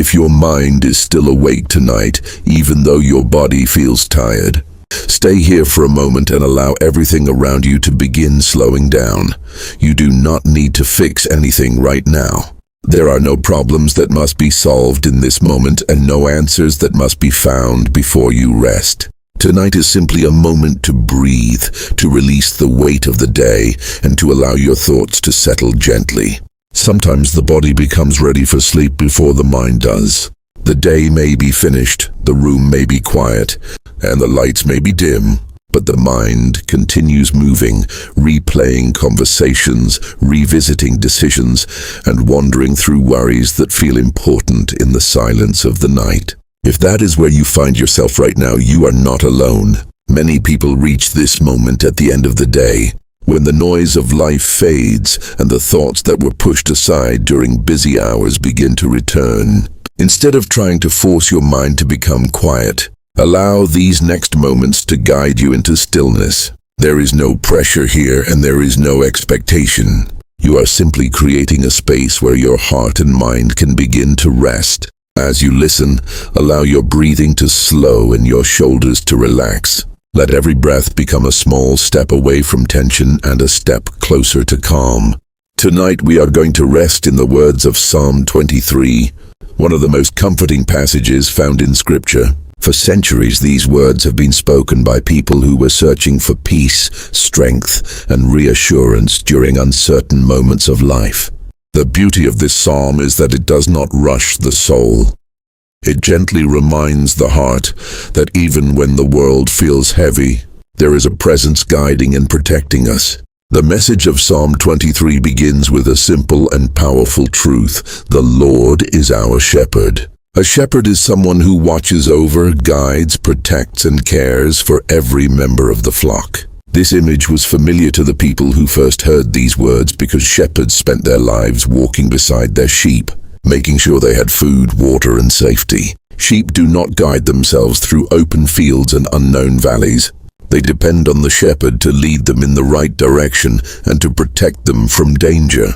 If your mind is still awake tonight, even though your body feels tired, stay here for a moment and allow everything around you to begin slowing down. You do not need to fix anything right now. There are no problems that must be solved in this moment and no answers that must be found before you rest. Tonight is simply a moment to breathe, to release the weight of the day, and to allow your thoughts to settle gently. Sometimes the body becomes ready for sleep before the mind does. The day may be finished, the room may be quiet, and the lights may be dim, but the mind continues moving, replaying conversations, revisiting decisions, and wandering through worries that feel important in the silence of the night. If that is where you find yourself right now, you are not alone. Many people reach this moment at the end of the day, when the noise of life fades and the thoughts that were pushed aside during busy hours begin to return. Instead of trying to force your mind to become quiet, allow these next moments to guide you into stillness. There is no pressure here and there is no expectation. You are simply creating a space where your heart and mind can begin to rest. As you listen, allow your breathing to slow and your shoulders to relax. Let every breath become a small step away from tension and a step closer to calm. Tonight we are going to rest in the words of Psalm 23, one of the most comforting passages found in Scripture. For centuries, these words have been spoken by people who were searching for peace, strength, and reassurance during uncertain moments of life. The beauty of this psalm is that it does not rush the soul. It gently reminds the heart that even when the world feels heavy, there is a presence guiding and protecting us. The message of Psalm 23 begins with a simple and powerful truth: the Lord is our shepherd. A shepherd is someone who watches over, guides, protects, and cares for every member of the flock. This image was familiar to the people who first heard these words because shepherds spent their lives walking beside their sheep, making sure they had food, water, and safety. Sheep do not guide themselves through open fields and unknown valleys. They depend on the shepherd to lead them in the right direction and to protect them from danger.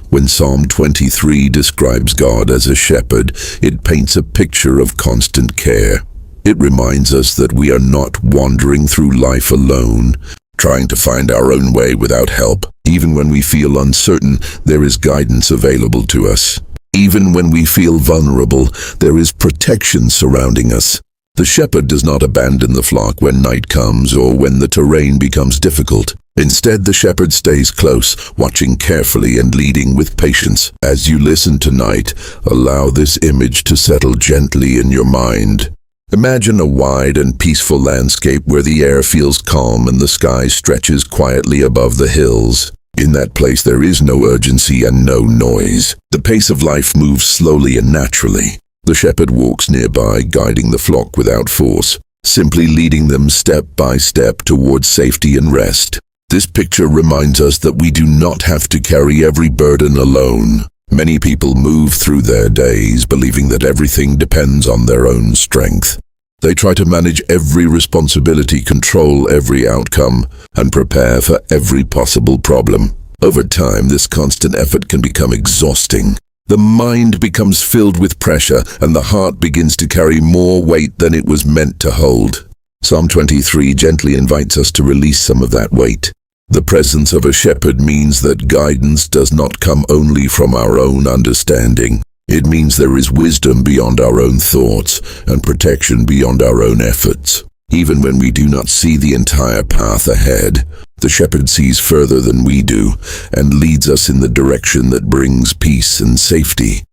When Psalm 23 describes God as a shepherd, it paints a picture of constant care. It reminds us that we are not wandering through life alone, trying to find our own way without help. Even when we feel uncertain, there is guidance available to us. Even when we feel vulnerable, there is protection surrounding us. The shepherd does not abandon the flock when night comes or when the terrain becomes difficult. Instead, the shepherd stays close, watching carefully and leading with patience. As you listen tonight, allow this image to settle gently in your mind. Imagine a wide and peaceful landscape where the air feels calm and the sky stretches quietly above the hills. In that place there is no urgency and no noise. The pace of life moves slowly and naturally. The shepherd walks nearby, guiding the flock without force, simply leading them step by step towards safety and rest. This picture reminds us that we do not have to carry every burden alone. Many people move through their days believing that everything depends on their own strength. They try to manage every responsibility, control every outcome, and prepare for every possible problem. Over time, this constant effort can become exhausting. The mind becomes filled with pressure, and the heart begins to carry more weight than it was meant to hold. Psalm 23 gently invites us to release some of that weight. The presence of a shepherd means that guidance does not come only from our own understanding. It means there is wisdom beyond our own thoughts and protection beyond our own efforts. Even when we do not see the entire path ahead, the shepherd sees further than we do and leads us in the direction that brings peace and safety.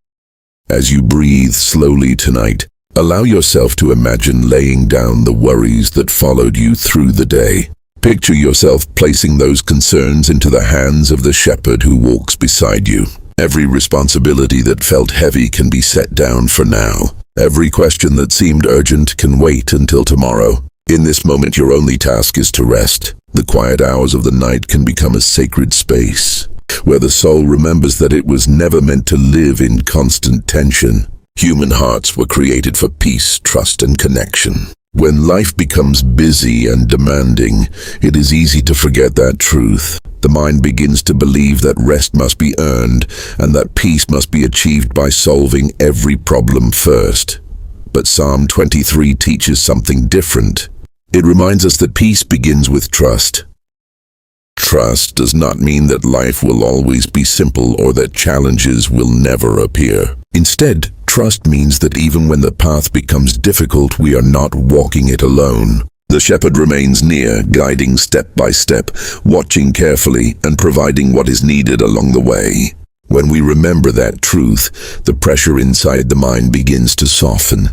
As you breathe slowly tonight, allow yourself to imagine laying down the worries that followed you through the day. Picture yourself placing those concerns into the hands of the shepherd who walks beside you. Every responsibility that felt heavy can be set down for now. Every question that seemed urgent can wait until tomorrow. In this moment, your only task is to rest. The quiet hours of the night can become a sacred space, where the soul remembers that it was never meant to live in constant tension. Human hearts were created for peace, trust, and connection. When life becomes busy and demanding, it is easy to forget that truth. The mind begins to believe that rest must be earned and that peace must be achieved by solving every problem first. But Psalm 23 teaches something different. It reminds us that peace begins with trust. Trust does not mean that life will always be simple or that challenges will never appear. Instead, trust means that even when the path becomes difficult, we are not walking it alone. The shepherd remains near, guiding step by step, watching carefully, and providing what is needed along the way. When we remember that truth, the pressure inside the mind begins to soften.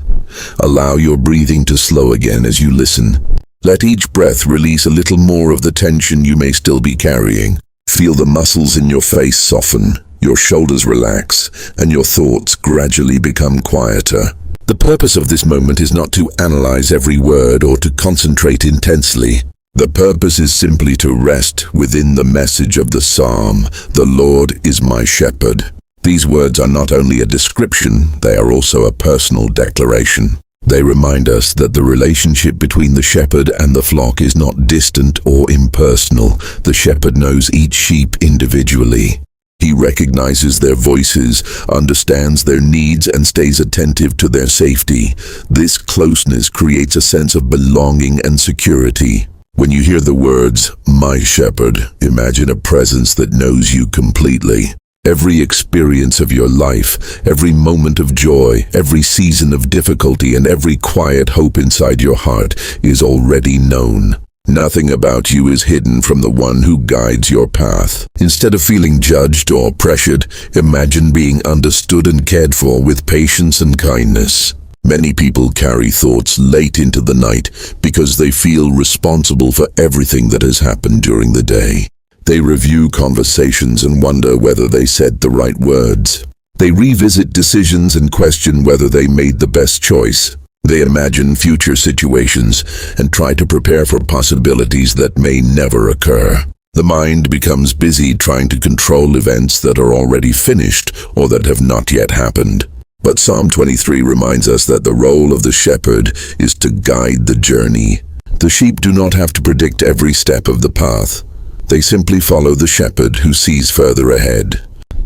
Allow your breathing to slow again as you listen. Let each breath release a little more of the tension you may still be carrying. Feel the muscles in your face soften, your shoulders relax, and your thoughts gradually become quieter. The purpose of this moment is not to analyze every word or to concentrate intensely. The purpose is simply to rest within the message of the psalm, "The Lord is my shepherd." These words are not only a description, they are also a personal declaration. They remind us that the relationship between the shepherd and the flock is not distant or impersonal. The shepherd knows each sheep individually. He recognizes their voices, understands their needs, and stays attentive to their safety. This closeness creates a sense of belonging and security. When you hear the words, "my shepherd," imagine a presence that knows you completely. Every experience of your life, every moment of joy, every season of difficulty, and every quiet hope inside your heart is already known. Nothing about you is hidden from the one who guides your path. Instead of feeling judged or pressured, imagine being understood and cared for with patience and kindness. Many people carry thoughts late into the night because they feel responsible for everything that has happened during the day. They review conversations and wonder whether they said the right words. They revisit decisions and question whether they made the best choice. They imagine future situations and try to prepare for possibilities that may never occur. The mind becomes busy trying to control events that are already finished or that have not yet happened. But Psalm 23 reminds us that the role of the shepherd is to guide the journey. The sheep do not have to predict every step of the path. They simply follow the shepherd who sees further ahead.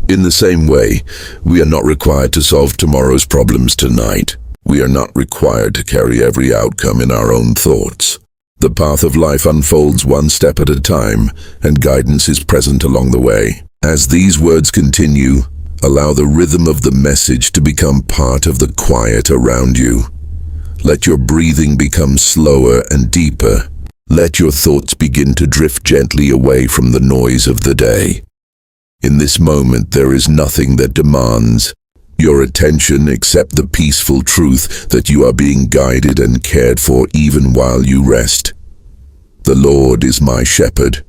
In the same way, we are not required to solve tomorrow's problems tonight. We are not required to carry every outcome in our own thoughts. The path of life unfolds one step at a time, and guidance is present along the way. As these words continue, allow the rhythm of the message to become part of the quiet around you. Let your breathing become slower and deeper. Let your thoughts begin to drift gently away from the noise of the day. In this moment, there is nothing that demands your attention except the peaceful truth that you are being guided and cared for even while you rest. The Lord is my shepherd,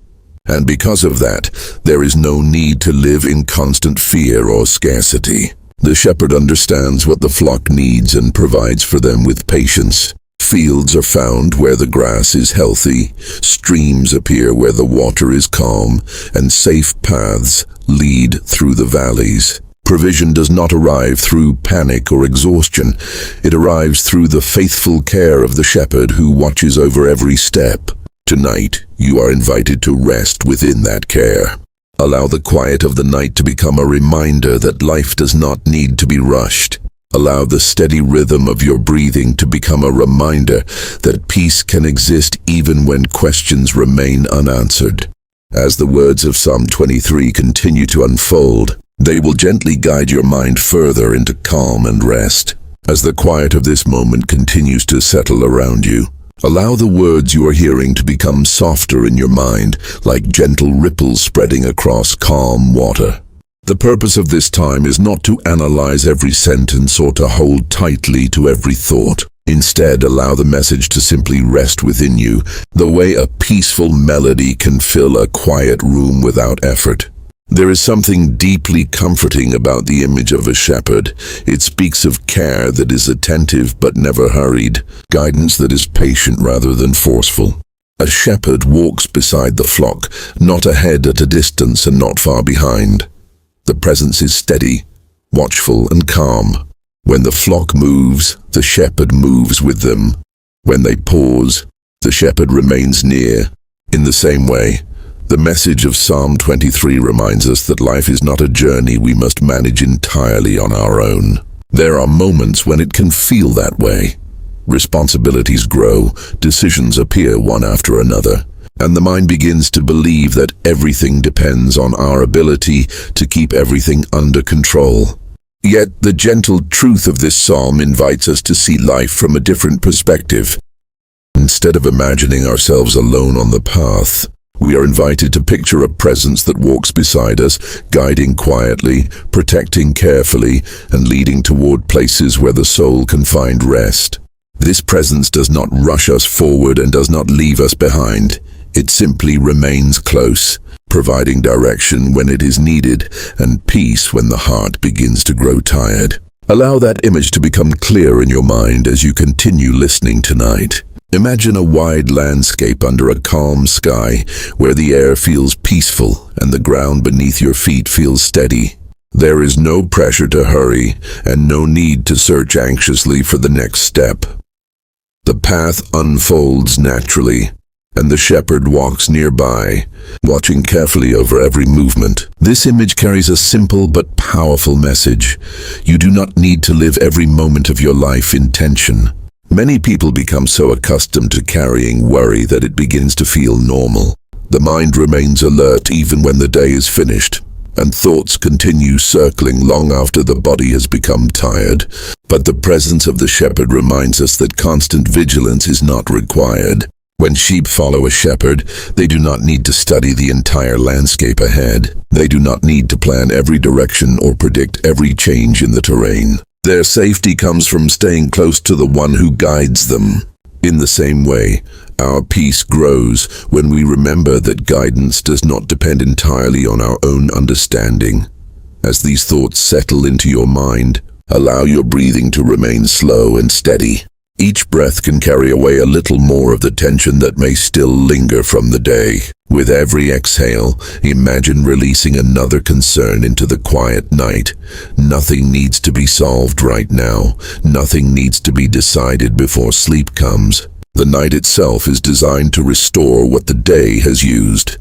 and because of that, there is no need to live in constant fear or scarcity. The shepherd understands what the flock needs and provides for them with patience. Fields are found where the grass is healthy, streams appear where the water is calm, and safe paths lead through the valleys. Provision does not arrive through panic or exhaustion. It arrives through the faithful care of the shepherd who watches over every step. Tonight, you are invited to rest within that care. Allow the quiet of the night to become a reminder that life does not need to be rushed. Allow the steady rhythm of your breathing to become a reminder that peace can exist even when questions remain unanswered. As the words of Psalm 23 continue to unfold, they will gently guide your mind further into calm and rest. As the quiet of this moment continues to settle around you, allow the words you are hearing to become softer in your mind, like gentle ripples spreading across calm water. The purpose of this time is not to analyze every sentence or to hold tightly to every thought. Instead, allow the message to simply rest within you, the way a peaceful melody can fill a quiet room without effort. There is something deeply comforting about the image of a shepherd. It speaks of care that is attentive but never hurried, guidance that is patient rather than forceful. A shepherd walks beside the flock, not ahead at a distance and not far behind. The presence is steady, watchful, and calm. When the flock moves, the shepherd moves with them. When they pause, the shepherd remains near. In the same way, The message of Psalm 23 reminds us that life is not a journey we must manage entirely on our own. There are moments when it can feel that way. Responsibilities grow, decisions appear one after another, and the mind begins to believe that everything depends on our ability to keep everything under control. Yet the gentle truth of this psalm invites us to see life from a different perspective. Instead of imagining ourselves alone on the path, we are invited to picture a presence that walks beside us, guiding quietly, protecting carefully, and leading toward places where the soul can find rest. This presence does not rush us forward and does not leave us behind. It simply remains close, providing direction when it is needed and peace when the heart begins to grow tired. Allow that image to become clear in your mind as you continue listening tonight. Imagine a wide landscape under a calm sky where the air feels peaceful and the ground beneath your feet feels steady. There is no pressure to hurry and no need to search anxiously for the next step. The path unfolds naturally, and the shepherd walks nearby, watching carefully over every movement. This image carries a simple but powerful message. You do not need to live every moment of your life in tension. Many people become so accustomed to carrying worry that it begins to feel normal. The mind remains alert even when the day is finished, and thoughts continue circling long after the body has become tired. But the presence of the shepherd reminds us that constant vigilance is not required. When sheep follow a shepherd, they do not need to study the entire landscape ahead. They do not need to plan every direction or predict every change in the terrain. Their safety comes from staying close to the one who guides them. In the same way, our peace grows when we remember that guidance does not depend entirely on our own understanding. As these thoughts settle into your mind, allow your breathing to remain slow and steady. Each breath can carry away a little more of the tension that may still linger from the day. With every exhale, imagine releasing another concern into the quiet night. Nothing needs to be solved right now. Nothing needs to be decided before sleep comes. The night itself is designed to restore what the day has used.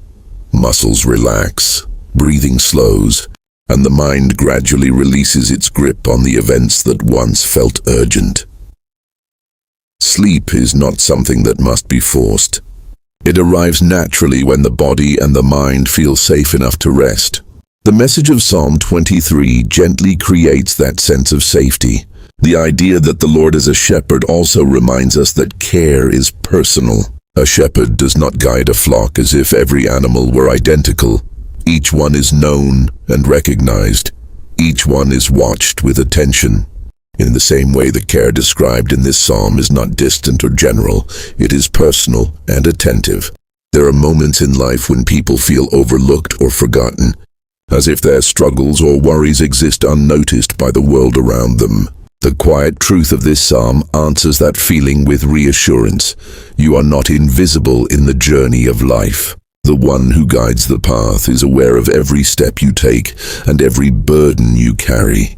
Muscles relax, breathing slows, and the mind gradually releases its grip on the events that once felt urgent. Sleep is not something that must be forced. It arrives naturally when the body and the mind feel safe enough to rest. The message of Psalm 23 gently creates that sense of safety. The idea that the Lord is a shepherd also reminds us that care is personal. A shepherd does not guide a flock as if every animal were identical. Each one is known and recognized. Each one is watched with attention. In the same way, the care described in this psalm is not distant or general. It is personal and attentive. There are moments in life when people feel overlooked or forgotten, as if their struggles or worries exist unnoticed by the world around them. The quiet truth of this psalm answers that feeling with reassurance. You are not invisible in the journey of life. The one who guides the path is aware of every step you take and every burden you carry.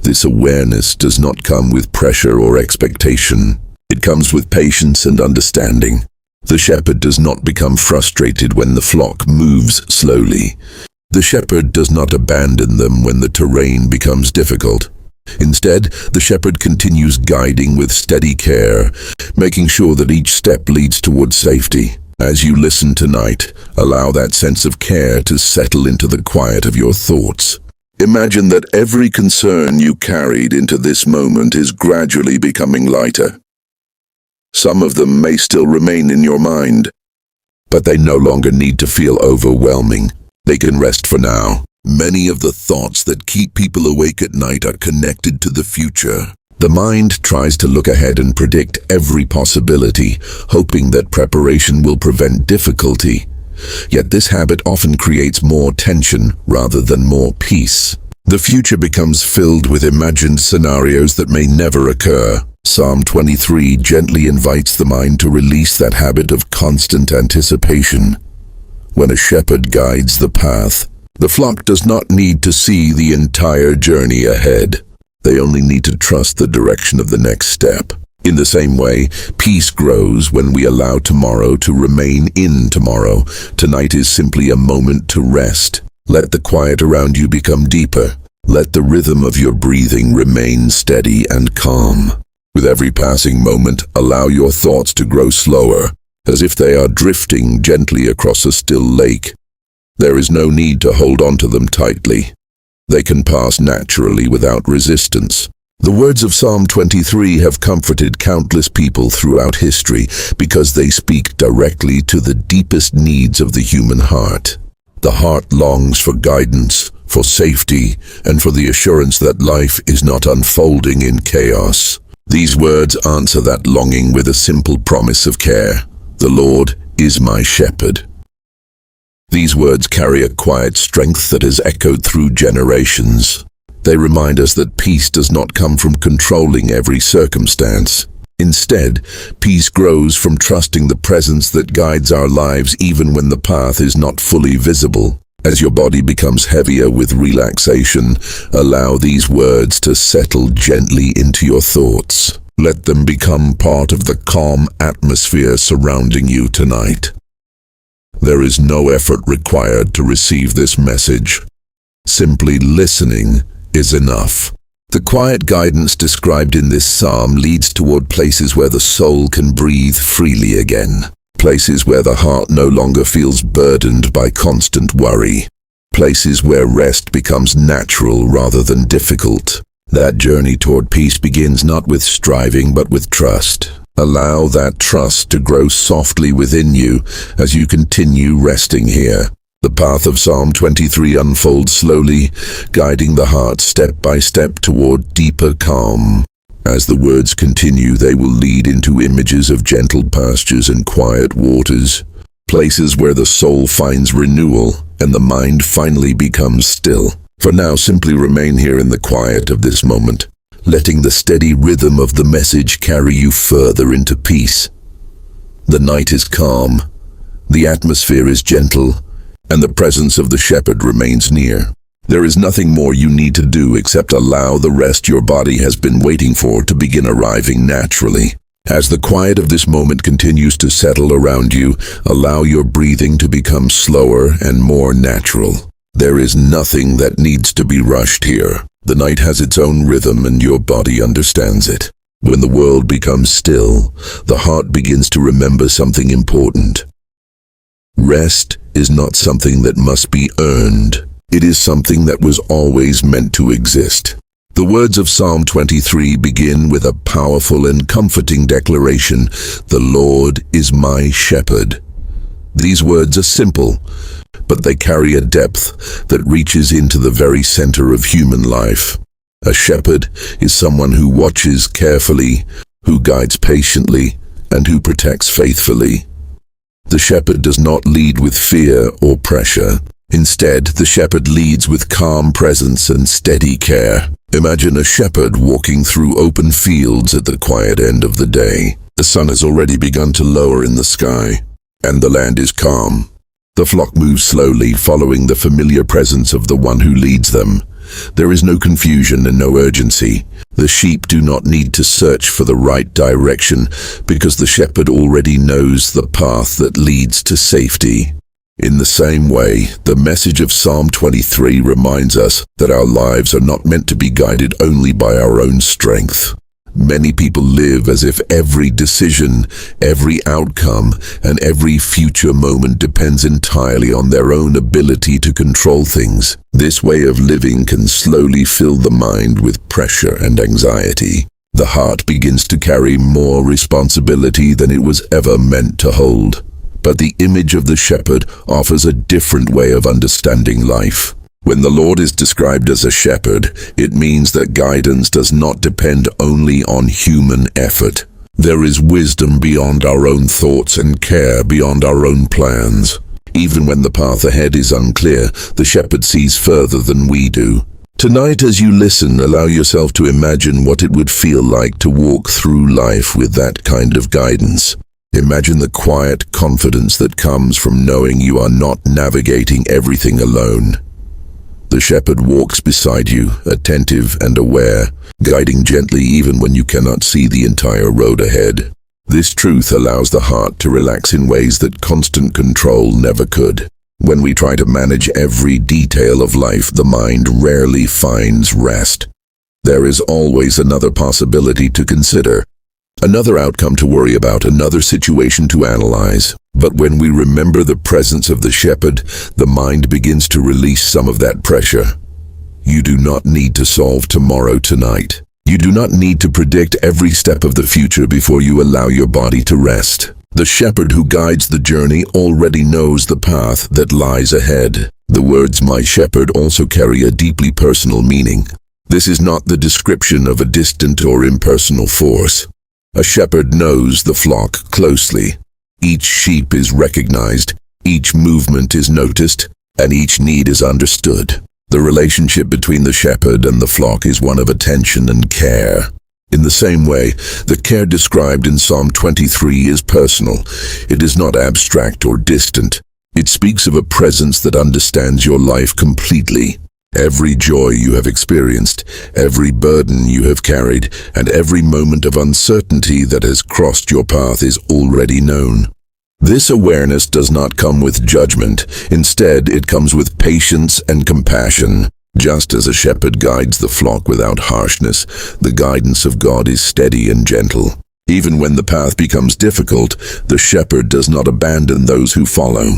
This awareness does not come with pressure or expectation. It comes with patience and understanding. The shepherd does not become frustrated when the flock moves slowly. The shepherd does not abandon them when the terrain becomes difficult. Instead, the shepherd continues guiding with steady care, making sure that each step leads towards safety. As you listen tonight, allow that sense of care to settle into the quiet of your thoughts. Imagine that every concern you carried into this moment is gradually becoming lighter. Some of them may still remain in your mind, but they no longer need to feel overwhelming. They can rest for now. Many of the thoughts that keep people awake at night are connected to the future. The mind tries to look ahead and predict every possibility, hoping that preparation will prevent difficulty. Yet this habit often creates more tension rather than more peace. The future becomes filled with imagined scenarios that may never occur. Psalm 23 gently invites the mind to release that habit of constant anticipation. When a shepherd guides the path, the flock does not need to see the entire journey ahead. They only need to trust the direction of the next step. In the same way, peace grows when we allow tomorrow to remain in tomorrow. Tonight is simply a moment to rest. Let the quiet around you become deeper. Let the rhythm of your breathing remain steady and calm. With every passing moment, allow your thoughts to grow slower, as if they are drifting gently across a still lake. There is no need to hold on to them tightly. They can pass naturally without resistance. The words of Psalm 23 have comforted countless people throughout history because they speak directly to the deepest needs of the human heart. The heart longs for guidance, for safety, and for the assurance that life is not unfolding in chaos. These words answer that longing with a simple promise of care. The Lord is my shepherd. These words carry a quiet strength that has echoed through generations. They remind us that peace does not come from controlling every circumstance. Instead, peace grows from trusting the presence that guides our lives even when the path is not fully visible. As your body becomes heavier with relaxation, allow these words to settle gently into your thoughts. Let them become part of the calm atmosphere surrounding you tonight. There is no effort required to receive this message. Simply listening is enough. The quiet guidance described in this psalm leads toward places where the soul can breathe freely again. Places where the heart no longer feels burdened by constant worry. Places where rest becomes natural rather than difficult. That journey toward peace begins not with striving but with trust. Allow that trust to grow softly within you as you continue resting here. The path of Psalm 23 unfolds slowly, guiding the heart step by step toward deeper calm. As the words continue, they will lead into images of gentle pastures and quiet waters, places where the soul finds renewal and the mind finally becomes still. For now, simply remain here in the quiet of this moment, letting the steady rhythm of the message carry you further into peace. The night is calm, the atmosphere is gentle, and the presence of the shepherd remains near. There is nothing more you need to do except allow the rest your body has been waiting for to begin arriving naturally. As the quiet of this moment continues to settle around you, allow your breathing to become slower and more natural. There is nothing that needs to be rushed here. The night has its own rhythm and your body understands it. When the world becomes still, the heart begins to remember something important. Rest is not something that must be earned. It is something that was always meant to exist. The words of Psalm 23 begin with a powerful and comforting declaration, "The Lord is my shepherd." These words are simple, but they carry a depth that reaches into the very center of human life. A shepherd is someone who watches carefully, who guides patiently, and who protects faithfully. The shepherd does not lead with fear or pressure. Instead, the shepherd leads with calm presence and steady care. Imagine a shepherd walking through open fields at the quiet end of the day. The sun has already begun to lower in the sky, and the land is calm. The flock moves slowly, following the familiar presence of the one who leads them. There is no confusion and no urgency. The sheep do not need to search for the right direction because the shepherd already knows the path that leads to safety. In the same way, the message of Psalm 23 reminds us that our lives are not meant to be guided only by our own strength. Many people live as if every decision, every outcome, and every future moment depends entirely on their own ability to control things. This way of living can slowly fill the mind with pressure and anxiety. The heart begins to carry more responsibility than it was ever meant to hold. But the image of the shepherd offers a different way of understanding life. When the Lord is described as a shepherd, it means that guidance does not depend only on human effort. There is wisdom beyond our own thoughts and care beyond our own plans. Even when the path ahead is unclear, the shepherd sees further than we do. Tonight, as you listen, allow yourself to imagine what it would feel like to walk through life with that kind of guidance. Imagine the quiet confidence that comes from knowing you are not navigating everything alone. The shepherd walks beside you, attentive and aware, guiding gently even when you cannot see the entire road ahead. This truth allows the heart to relax in ways that constant control never could. When we try to manage every detail of life, the mind rarely finds rest. There is always another possibility to consider, another outcome to worry about, another situation to analyze. But when we remember the presence of the shepherd, the mind begins to release some of that pressure. You do not need to solve tomorrow tonight. You do not need to predict every step of the future before you allow your body to rest. The shepherd who guides the journey already knows the path that lies ahead. The words "my shepherd" also carry a deeply personal meaning. This is not the description of a distant or impersonal force. A shepherd knows the flock closely. Each sheep is recognized, each movement is noticed, and each need is understood. The relationship between the shepherd and the flock is one of attention and care. In the same way, the care described in Psalm 23 is personal. It is not abstract or distant. It speaks of a presence that understands your life completely. Every joy you have experienced, every burden you have carried, and every moment of uncertainty that has crossed your path is already known. This awareness does not come with judgment. Instead, it comes with patience and compassion. Just as a shepherd guides the flock without harshness, the guidance of God is steady and gentle. Even when the path becomes difficult, the shepherd does not abandon those who follow.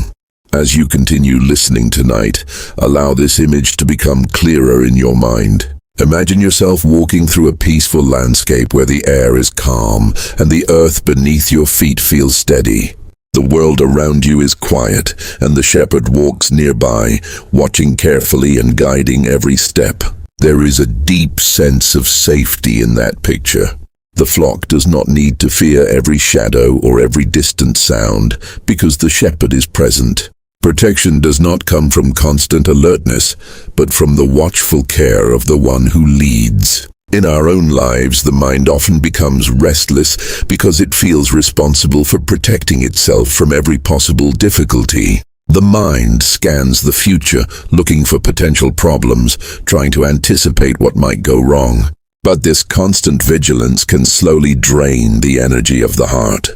As you continue listening tonight, allow this image to become clearer in your mind. Imagine yourself walking through a peaceful landscape where the air is calm and the earth beneath your feet feels steady. The world around you is quiet, and the shepherd walks nearby, watching carefully and guiding every step. There is a deep sense of safety in that picture. The flock does not need to fear every shadow or every distant sound, because the shepherd is present. Protection does not come from constant alertness, but from the watchful care of the one who leads. In our own lives, the mind often becomes restless because it feels responsible for protecting itself from every possible difficulty. The mind scans the future, looking for potential problems, trying to anticipate what might go wrong. But this constant vigilance can slowly drain the energy of the heart.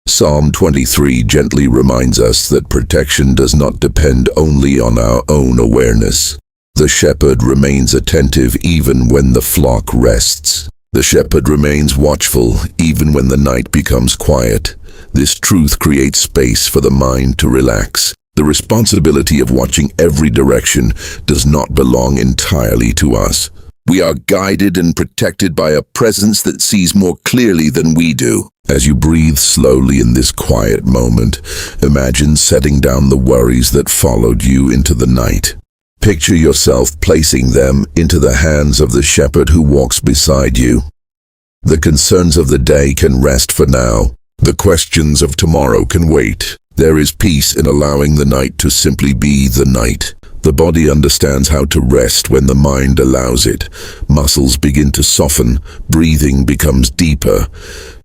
Psalm 23 gently reminds us that protection does not depend only on our own awareness. The shepherd remains attentive even when the flock rests. The shepherd remains watchful even when the night becomes quiet. This truth creates space for the mind to relax. The responsibility of watching every direction does not belong entirely to us. We are guided and protected by a presence that sees more clearly than we do. As you breathe slowly in this quiet moment, imagine setting down the worries that followed you into the night. Picture yourself placing them into the hands of the shepherd who walks beside you. The concerns of the day can rest for now. The questions of tomorrow can wait. There is peace in allowing the night to simply be the night. The body understands how to rest when the mind allows it. Muscles begin to soften, breathing becomes deeper,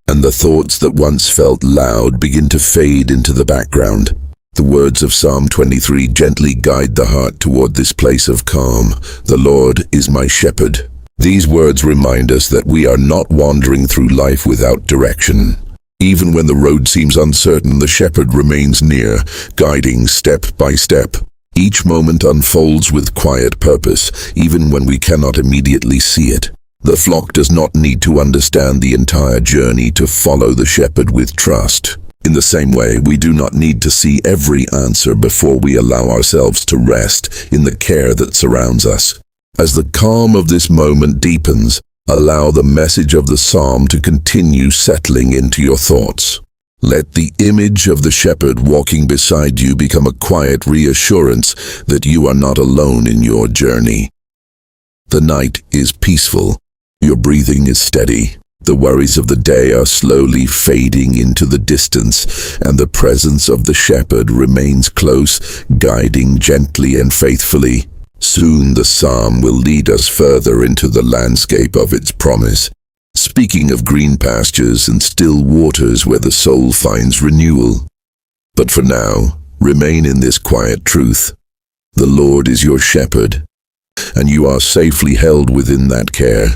and the thoughts that once felt loud begin to fade into the background. The words of Psalm 23 gently guide the heart toward this place of calm. The Lord is my shepherd. These words remind us that we are not wandering through life without direction. Even when the road seems uncertain, the shepherd remains near, guiding step by step. Each moment unfolds with quiet purpose, even when we cannot immediately see it. The flock does not need to understand the entire journey to follow the shepherd with trust. In the same way, we do not need to see every answer before we allow ourselves to rest in the care that surrounds us. As the calm of this moment deepens, allow the message of the psalm to continue settling into your thoughts. Let the image of the shepherd walking beside you become a quiet reassurance that you are not alone in your journey. The night is peaceful. Your breathing is steady. The worries of the day are slowly fading into the distance, and the presence of the shepherd remains close, guiding gently and faithfully. Soon the psalm will lead us further into the landscape of its promise, speaking of green pastures and still waters where the soul finds renewal. But for now, remain in this quiet truth. The Lord is your shepherd. and you are safely held within that care.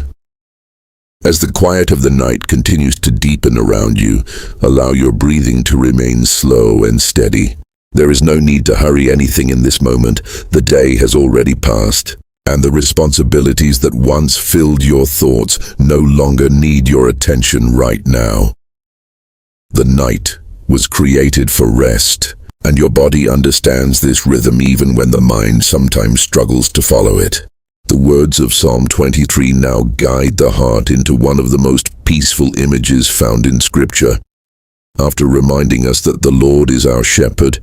As the quiet of the night continues to deepen around you, allow your breathing to remain slow and steady. There is no need to hurry anything in this moment. The day has already passed, and the responsibilities that once filled your thoughts no longer need your attention right now. The night was created for rest, and your body understands this rhythm even when the mind sometimes struggles to follow it. The words of Psalm 23 now guide the heart into one of the most peaceful images found in Scripture. After reminding us that the Lord is our shepherd,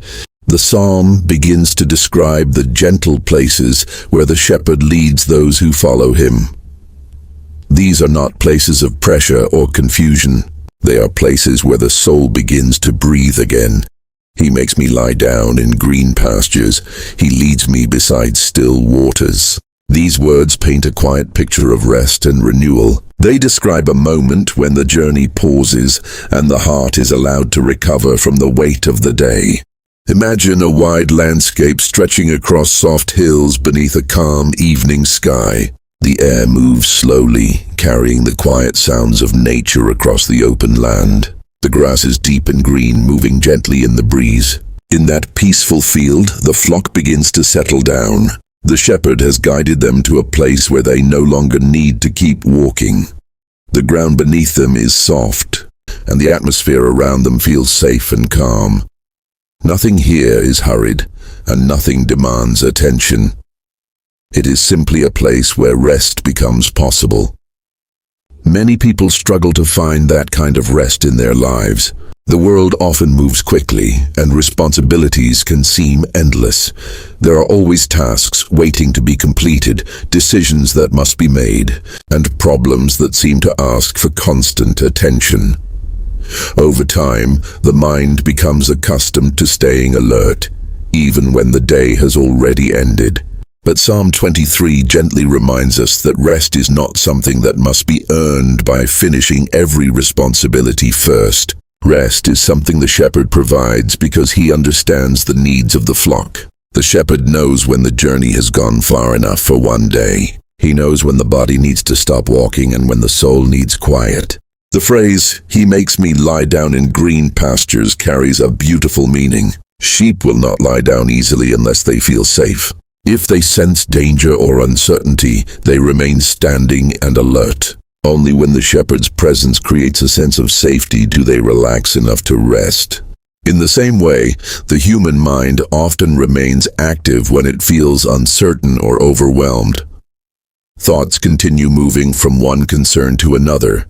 the psalm begins to describe the gentle places where the shepherd leads those who follow him. These are not places of pressure or confusion. They are places where the soul begins to breathe again. He makes me lie down in green pastures. He leads me beside still waters. These words paint a quiet picture of rest and renewal. They describe a moment when the journey pauses and the heart is allowed to recover from the weight of the day. Imagine a wide landscape stretching across soft hills beneath a calm evening sky. The air moves slowly, carrying the quiet sounds of nature across the open land. The grass is deep and green, moving gently in the breeze. In that peaceful field, the flock begins to settle down. The shepherd has guided them to a place where they no longer need to keep walking. The ground beneath them is soft, and the atmosphere around them feels safe and calm. Nothing here is hurried, and nothing demands attention. It is simply a place where rest becomes possible. Many people struggle to find that kind of rest in their lives. The world often moves quickly, and responsibilities can seem endless. There are always tasks waiting to be completed, decisions that must be made, and problems that seem to ask for constant attention. Over time, the mind becomes accustomed to staying alert, even when the day has already ended. But Psalm 23 gently reminds us that rest is not something that must be earned by finishing every responsibility first. Rest is something the shepherd provides because he understands the needs of the flock. The shepherd knows when the journey has gone far enough for one day. He knows when the body needs to stop walking and when the soul needs quiet. The phrase, "He makes me lie down in green pastures," carries a beautiful meaning. Sheep will not lie down easily unless they feel safe. If they sense danger or uncertainty, they remain standing and alert. Only when the shepherd's presence creates a sense of safety do they relax enough to rest. In the same way, the human mind often remains active when it feels uncertain or overwhelmed. Thoughts continue moving from one concern to another,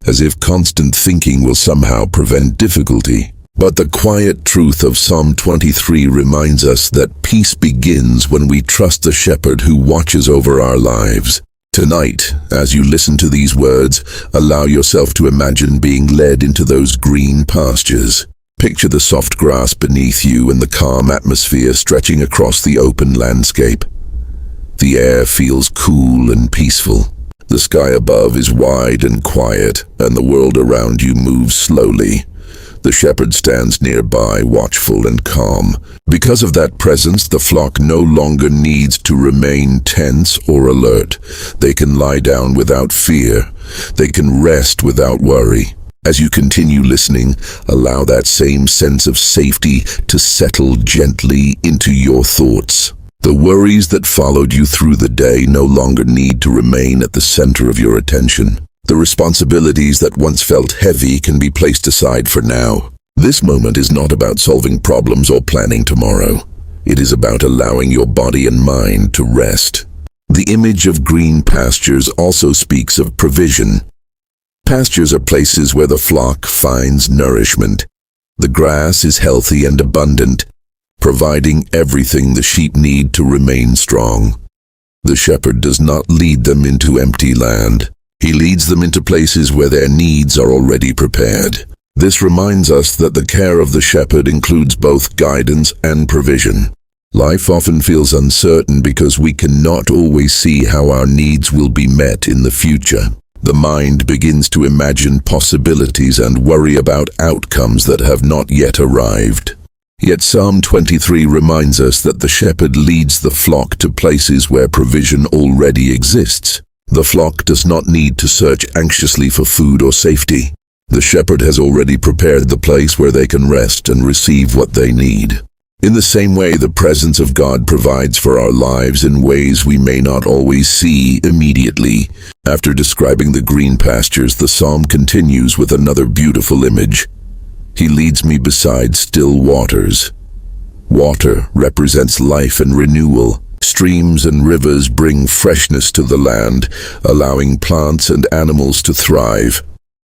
as if constant thinking will somehow prevent difficulty. But the quiet truth of Psalm 23 reminds us that peace begins when we trust the shepherd who watches over our lives. Tonight, as you listen to these words, allow yourself to imagine being led into those green pastures. Picture the soft grass beneath you and the calm atmosphere stretching across the open landscape. The air feels cool and peaceful. The sky above is wide and quiet, and the world around you moves slowly. The shepherd stands nearby, watchful and calm. Because of that presence, the flock no longer needs to remain tense or alert. They can lie down without fear. They can rest without worry. As you continue listening, allow that same sense of safety to settle gently into your thoughts. The worries that followed you through the day no longer need to remain at the center of your attention. The responsibilities that once felt heavy can be placed aside for now. This moment is not about solving problems or planning tomorrow. It is about allowing your body and mind to rest. The image of green pastures also speaks of provision. Pastures are places where the flock finds nourishment. The grass is healthy and abundant, providing everything the sheep need to remain strong. The shepherd does not lead them into empty land. He leads them into places where their needs are already prepared. This reminds us that the care of the shepherd includes both guidance and provision. Life often feels uncertain because we cannot always see how our needs will be met in the future. The mind begins to imagine possibilities and worry about outcomes that have not yet arrived. Yet Psalm 23 reminds us that the shepherd leads the flock to places where provision already exists. The flock does not need to search anxiously for food or safety. The shepherd has already prepared the place where they can rest and receive what they need. In the same way, the presence of God provides for our lives in ways we may not always see immediately. After describing the green pastures, the psalm continues with another beautiful image. He leads me beside still waters. Water represents life and renewal. Streams and rivers bring freshness to the land, allowing plants and animals to thrive.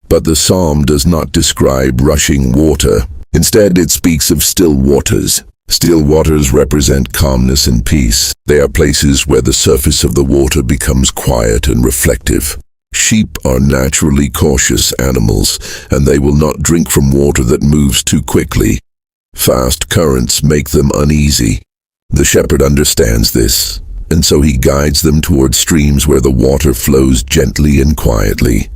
But the psalm does not describe rushing water. Instead, it speaks of still waters. Still waters represent calmness and peace. They are places where the surface of the water becomes quiet and reflective. Sheep are naturally cautious animals, and they will not drink from water that moves too quickly. Fast currents make them uneasy. The shepherd understands this, and so he guides them toward streams where the water flows gently and quietly.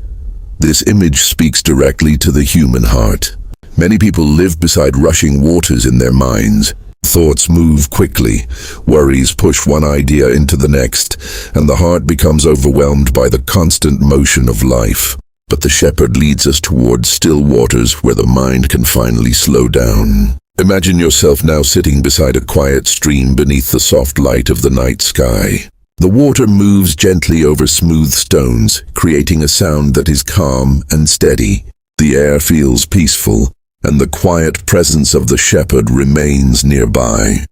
This image speaks directly to the human heart. Many people live beside rushing waters in their minds. Thoughts move quickly, worries push one idea into the next, and the heart becomes overwhelmed by the constant motion of life. But the shepherd leads us towards still waters where the mind can finally slow down. Imagine yourself now sitting beside a quiet stream beneath the soft light of the night sky. The water moves gently over smooth stones, creating a sound that is calm and steady. The air feels peaceful, and the quiet presence of the shepherd remains nearby.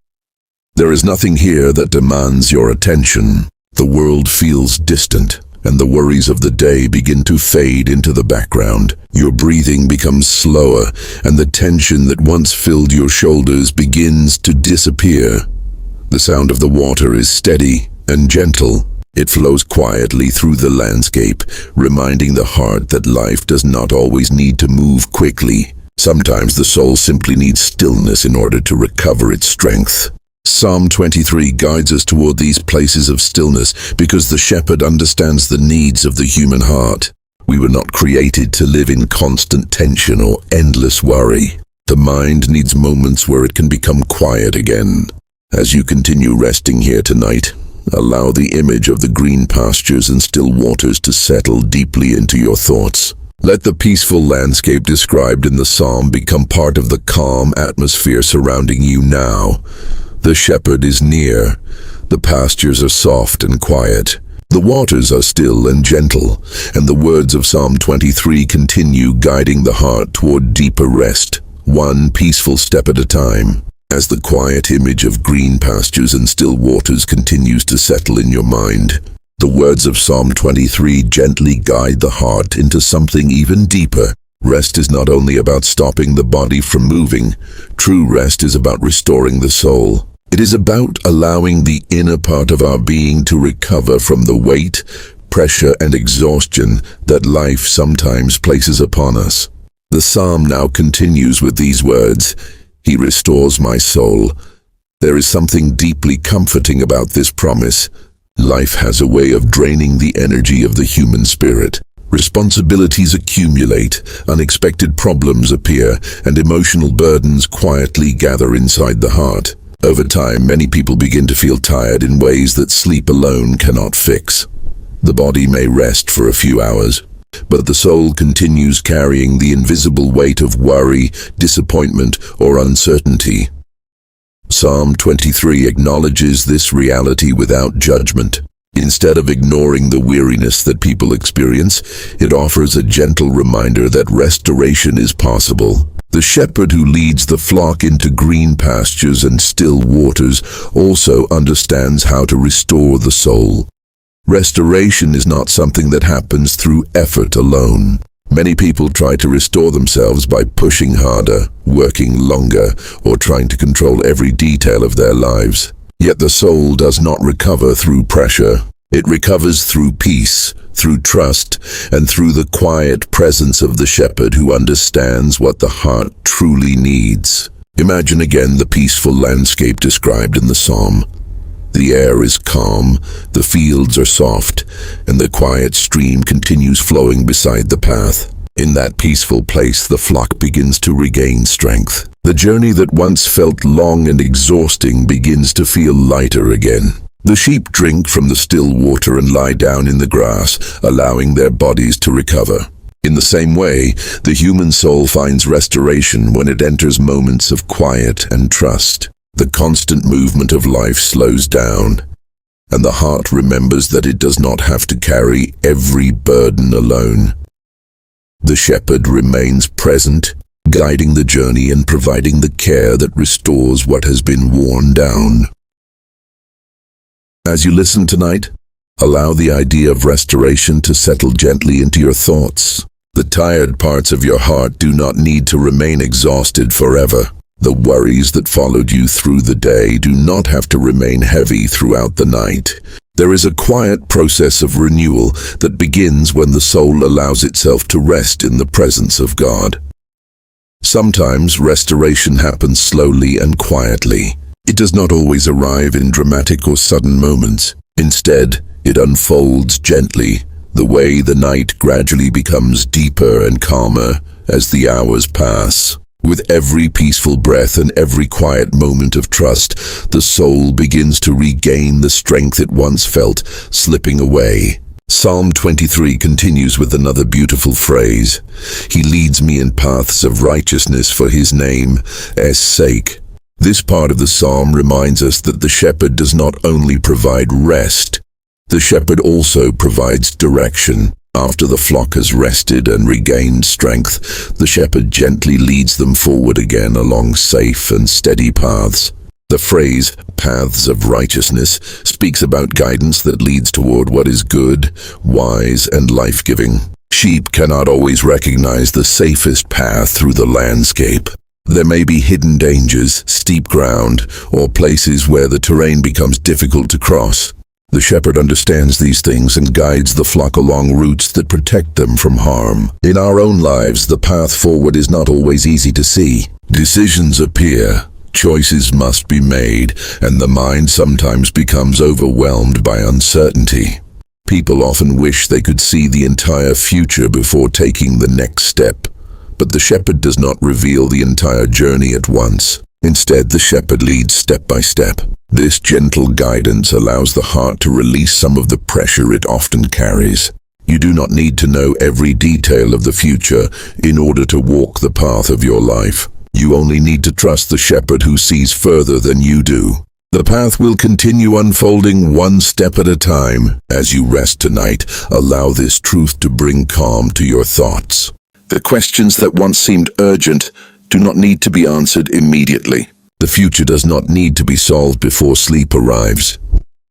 There is nothing here that demands your attention. The world feels distant, and the worries of the day begin to fade into the background. Your breathing becomes slower, and the tension that once filled your shoulders begins to disappear. The sound of the water is steady and gentle. It flows quietly through the landscape, reminding the heart that life does not always need to move quickly. Sometimes the soul simply needs stillness in order to recover its strength. Psalm 23 guides us toward these places of stillness because the shepherd understands the needs of the human heart. We were not created to live in constant tension or endless worry. The mind needs moments where it can become quiet again. As you continue resting here tonight, allow the image of the green pastures and still waters to settle deeply into your thoughts. Let the peaceful landscape described in the psalm become part of the calm atmosphere surrounding you now. The shepherd is near. The pastures are soft and quiet. The waters are still and gentle, and the words of Psalm 23 continue guiding the heart toward deeper rest, one peaceful step at a time. As the quiet image of green pastures and still waters continues to settle in your mind, the words of Psalm 23 gently guide the heart into something even deeper. Rest is not only about stopping the body from moving. True rest is about restoring the soul. It is about allowing the inner part of our being to recover from the weight, pressure, and exhaustion that life sometimes places upon us. The psalm now continues with these words, "He restores my soul." There is something deeply comforting about this promise. Life has a way of draining the energy of the human spirit. Responsibilities accumulate, unexpected problems appear, and emotional burdens quietly gather inside the heart. Over time, many people begin to feel tired in ways that sleep alone cannot fix. The body may rest for a few hours, but the soul continues carrying the invisible weight of worry, disappointment, or uncertainty. Psalm 23 acknowledges this reality without judgment. Instead of ignoring the weariness that people experience, it offers a gentle reminder that restoration is possible. The shepherd who leads the flock into green pastures and still waters also understands how to restore the soul. Restoration is not something that happens through effort alone. Many people try to restore themselves by pushing harder, working longer, or trying to control every detail of their lives. Yet the soul does not recover through pressure. It recovers through peace, through trust, and through the quiet presence of the shepherd who understands what the heart truly needs. Imagine again the peaceful landscape described in the psalm. The air is calm, the fields are soft, and the quiet stream continues flowing beside the path. In that peaceful place, the flock begins to regain strength. The journey that once felt long and exhausting begins to feel lighter again. The sheep drink from the still water and lie down in the grass, allowing their bodies to recover. In the same way, the human soul finds restoration when it enters moments of quiet and trust. The constant movement of life slows down, and the heart remembers that it does not have to carry every burden alone. The shepherd remains present, guiding the journey and providing the care that restores what has been worn down. As you listen tonight, allow the idea of restoration to settle gently into your thoughts. The tired parts of your heart do not need to remain exhausted forever. The worries that followed you through the day do not have to remain heavy throughout the night. There is a quiet process of renewal that begins when the soul allows itself to rest in the presence of God. Sometimes restoration happens slowly and quietly. It does not always arrive in dramatic or sudden moments. Instead, it unfolds gently, the way the night gradually becomes deeper and calmer as the hours pass. With every peaceful breath and every quiet moment of trust, the soul begins to regain the strength it once felt slipping away. Psalm 23 continues with another beautiful phrase. He leads me in paths of righteousness for his name's sake. This part of the psalm reminds us that the shepherd does not only provide rest, the shepherd also provides direction. After the flock has rested and regained strength, the shepherd gently leads them forward again along safe and steady paths. The phrase, paths of righteousness, speaks about guidance that leads toward what is good, wise, and life-giving. Sheep cannot always recognize the safest path through the landscape. There may be hidden dangers, steep ground, or places where the terrain becomes difficult to cross. The shepherd understands these things and guides the flock along routes that protect them from harm. In our own lives, the path forward is not always easy to see. Decisions appear, choices must be made, and the mind sometimes becomes overwhelmed by uncertainty. People often wish they could see the entire future before taking the next step, but the shepherd does not reveal the entire journey at once. Instead, the shepherd leads step by step. This gentle guidance allows the heart to release some of the pressure it often carries. You do not need to know every detail of the future in order to walk the path of your life. You only need to trust the shepherd who sees further than you do. The path will continue unfolding one step at a time. As you rest tonight, allow this truth to bring calm to your thoughts. The questions that once seemed urgent do not need to be answered immediately. The future does not need to be solved before sleep arrives.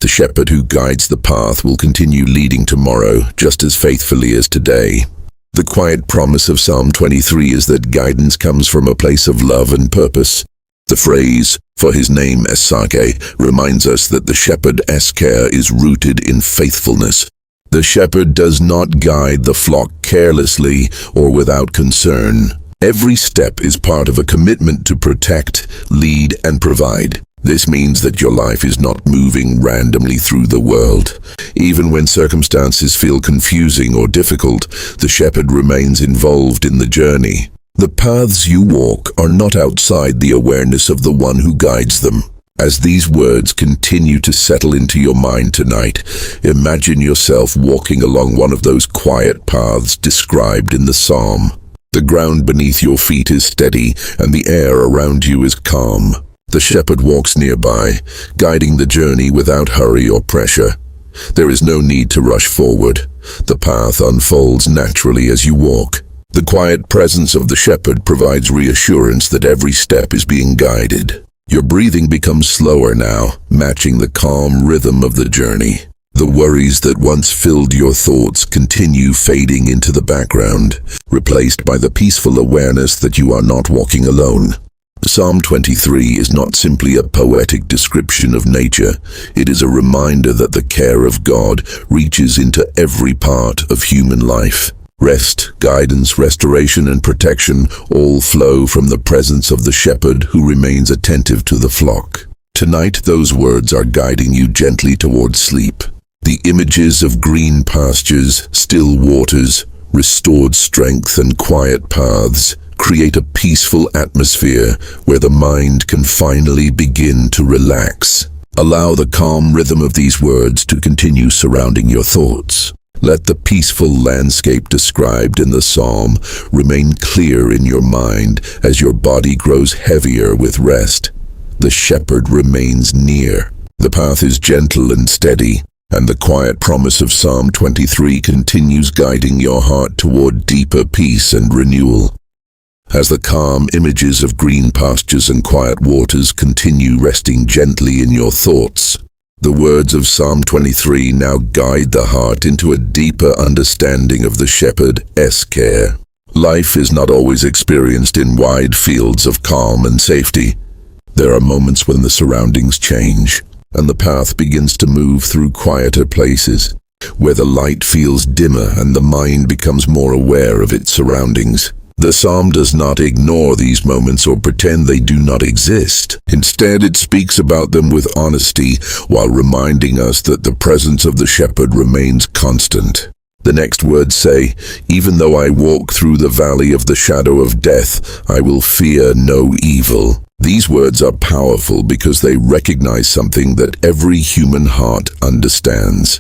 The shepherd who guides the path will continue leading tomorrow just as faithfully as today. The quiet promise of Psalm 23 is that guidance comes from a place of love and purpose. The phrase, for his name's sake, reminds us that the shepherd's care is rooted in faithfulness. The shepherd does not guide the flock carelessly or without concern. Every step is part of a commitment to protect, lead, and provide. This means that your life is not moving randomly through the world. Even when circumstances feel confusing or difficult, the shepherd remains involved in the journey. The paths you walk are not outside the awareness of the one who guides them. As these words continue to settle into your mind tonight, imagine yourself walking along one of those quiet paths described in the psalm. The ground beneath your feet is steady, and the air around you is calm. The shepherd walks nearby, guiding the journey without hurry or pressure. There is no need to rush forward. The path unfolds naturally as you walk. The quiet presence of the shepherd provides reassurance that every step is being guided. Your breathing becomes slower now, matching the calm rhythm of the journey. The worries that once filled your thoughts continue fading into the background, replaced by the peaceful awareness that you are not walking alone. Psalm 23 is not simply a poetic description of nature. It is a reminder that the care of God reaches into every part of human life. Rest, guidance, restoration, and protection all flow from the presence of the shepherd who remains attentive to the flock. Tonight, those words are guiding you gently towards sleep. The images of green pastures, still waters, restored strength and quiet paths create a peaceful atmosphere where the mind can finally begin to relax. Allow the calm rhythm of these words to continue surrounding your thoughts. Let the peaceful landscape described in the psalm remain clear in your mind as your body grows heavier with rest. The shepherd remains near. The path is gentle and steady, and the quiet promise of Psalm 23 continues guiding your heart toward deeper peace and renewal. As the calm images of green pastures and quiet waters continue resting gently in your thoughts, the words of Psalm 23 now guide the heart into a deeper understanding of the shepherd's care. Life is not always experienced in wide fields of calm and safety. There are moments when the surroundings change, and the path begins to move through quieter places, where the light feels dimmer and the mind becomes more aware of its surroundings. The psalm does not ignore these moments or pretend they do not exist. Instead, it speaks about them with honesty while reminding us that the presence of the shepherd remains constant. The next words say, "Even though I walk through the valley of the shadow of death, I will fear no evil." These words are powerful because they recognize something that every human heart understands.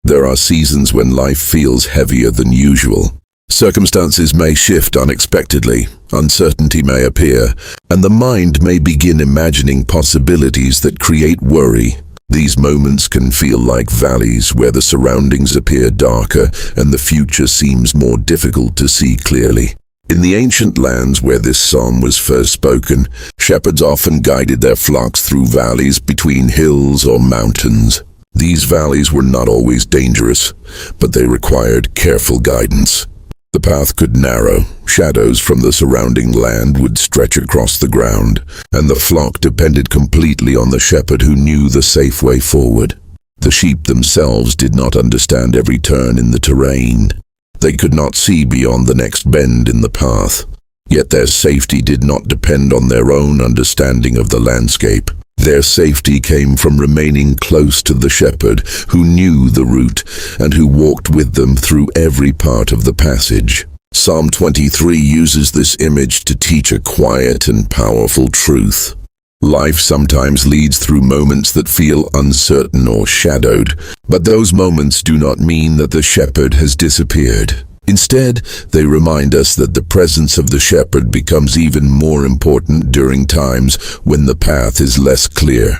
There are seasons when life feels heavier than usual. Circumstances may shift unexpectedly, uncertainty may appear, and the mind may begin imagining possibilities that create worry. These moments can feel like valleys where the surroundings appear darker and the future seems more difficult to see clearly. In the ancient lands where this psalm was first spoken, shepherds often guided their flocks through valleys between hills or mountains. These valleys were not always dangerous, but they required careful guidance. The path could narrow, shadows from the surrounding land would stretch across the ground, and the flock depended completely on the shepherd who knew the safe way forward. The sheep themselves did not understand every turn in the terrain. They could not see beyond the next bend in the path. Yet their safety did not depend on their own understanding of the landscape. Their safety came from remaining close to the shepherd who knew the route and who walked with them through every part of the passage. Psalm 23 uses this image to teach a quiet and powerful truth. Life sometimes leads through moments that feel uncertain or shadowed, but those moments do not mean that the shepherd has disappeared. Instead, they remind us that the presence of the shepherd becomes even more important during times when the path is less clear.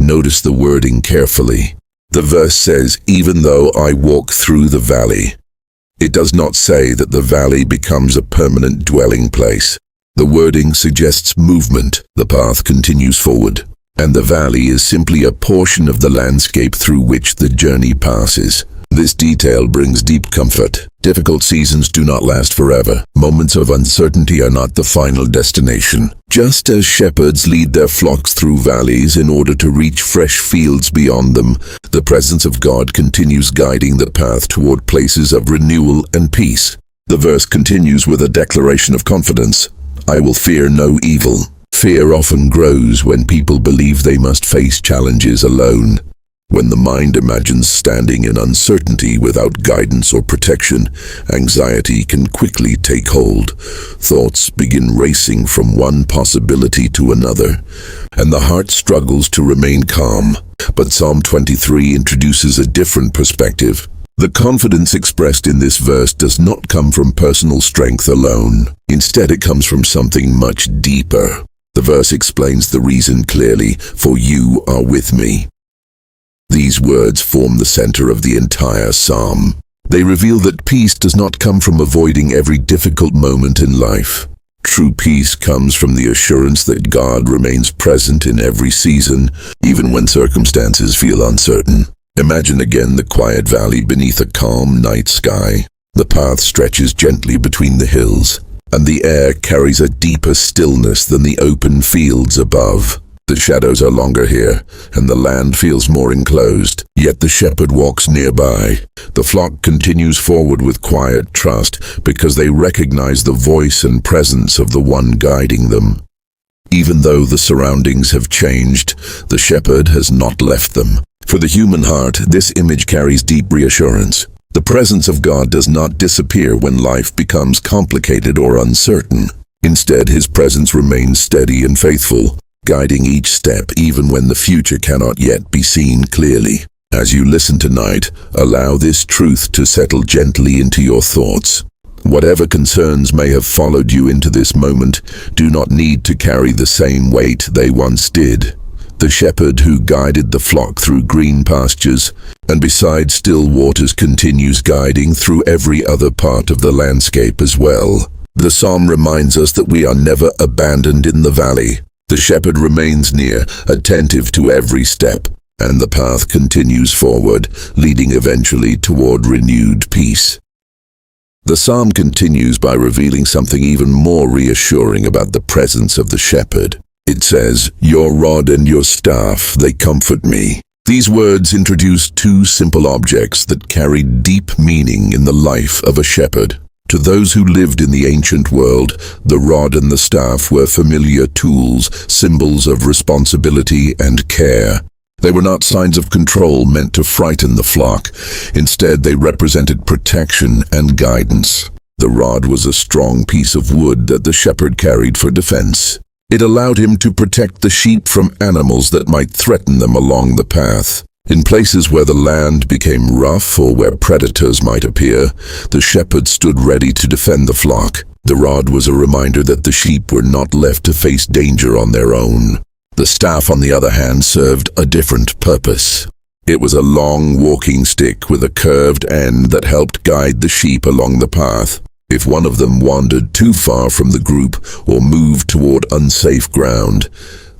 Notice the wording carefully. The verse says, "Even though I walk through the valley." It does not say that the valley becomes a permanent dwelling place. The wording suggests movement. The path continues forward, and the valley is simply a portion of the landscape through which the journey passes. This detail brings deep comfort. Difficult seasons do not last forever. Moments of uncertainty are not the final destination. Just as shepherds lead their flocks through valleys in order to reach fresh fields beyond them, the presence of God continues guiding the path toward places of renewal and peace. The verse continues with a declaration of confidence. "I will fear no evil." Fear often grows when people believe they must face challenges alone. When the mind imagines standing in uncertainty without guidance or protection, anxiety can quickly take hold. Thoughts begin racing from one possibility to another, and the heart struggles to remain calm. But Psalm 23 introduces a different perspective. The confidence expressed in this verse does not come from personal strength alone. Instead, it comes from something much deeper. The verse explains the reason clearly, "For you are with me." These words form the center of the entire psalm. They reveal that peace does not come from avoiding every difficult moment in life. True peace comes from the assurance that God remains present in every season, even when circumstances feel uncertain. Imagine again the quiet valley beneath a calm night sky. The path stretches gently between the hills, and the air carries a deeper stillness than the open fields above. The shadows are longer here, and the land feels more enclosed, yet the shepherd walks nearby. The flock continues forward with quiet trust because they recognize the voice and presence of the one guiding them. Even though the surroundings have changed, the shepherd has not left them. For the human heart, this image carries deep reassurance. The presence of God does not disappear when life becomes complicated or uncertain. Instead, his presence remains steady and faithful, guiding each step even when the future cannot yet be seen clearly. As you listen tonight, allow this truth to settle gently into your thoughts. Whatever concerns may have followed you into this moment do not need to carry the same weight they once did. The shepherd who guided the flock through green pastures and beside still waters continues guiding through every other part of the landscape as well. The psalm reminds us that we are never abandoned in the valley. The shepherd remains near, attentive to every step, and the path continues forward, leading eventually toward renewed peace. The psalm continues by revealing something even more reassuring about the presence of the shepherd. It says, "Your rod and your staff, they comfort me." These words introduce two simple objects that carry deep meaning in the life of a shepherd. To those who lived in the ancient world, the rod and the staff were familiar tools, symbols of responsibility and care. They were not signs of control meant to frighten the flock. Instead, they represented protection and guidance. The rod was a strong piece of wood that the shepherd carried for defense. It allowed him to protect the sheep from animals that might threaten them along the path. In places where the land became rough or where predators might appear, the shepherd stood ready to defend the flock. The rod was a reminder that the sheep were not left to face danger on their own. The staff, on the other hand, served a different purpose. It was a long walking stick with a curved end that helped guide the sheep along the path. If one of them wandered too far from the group or moved toward unsafe ground,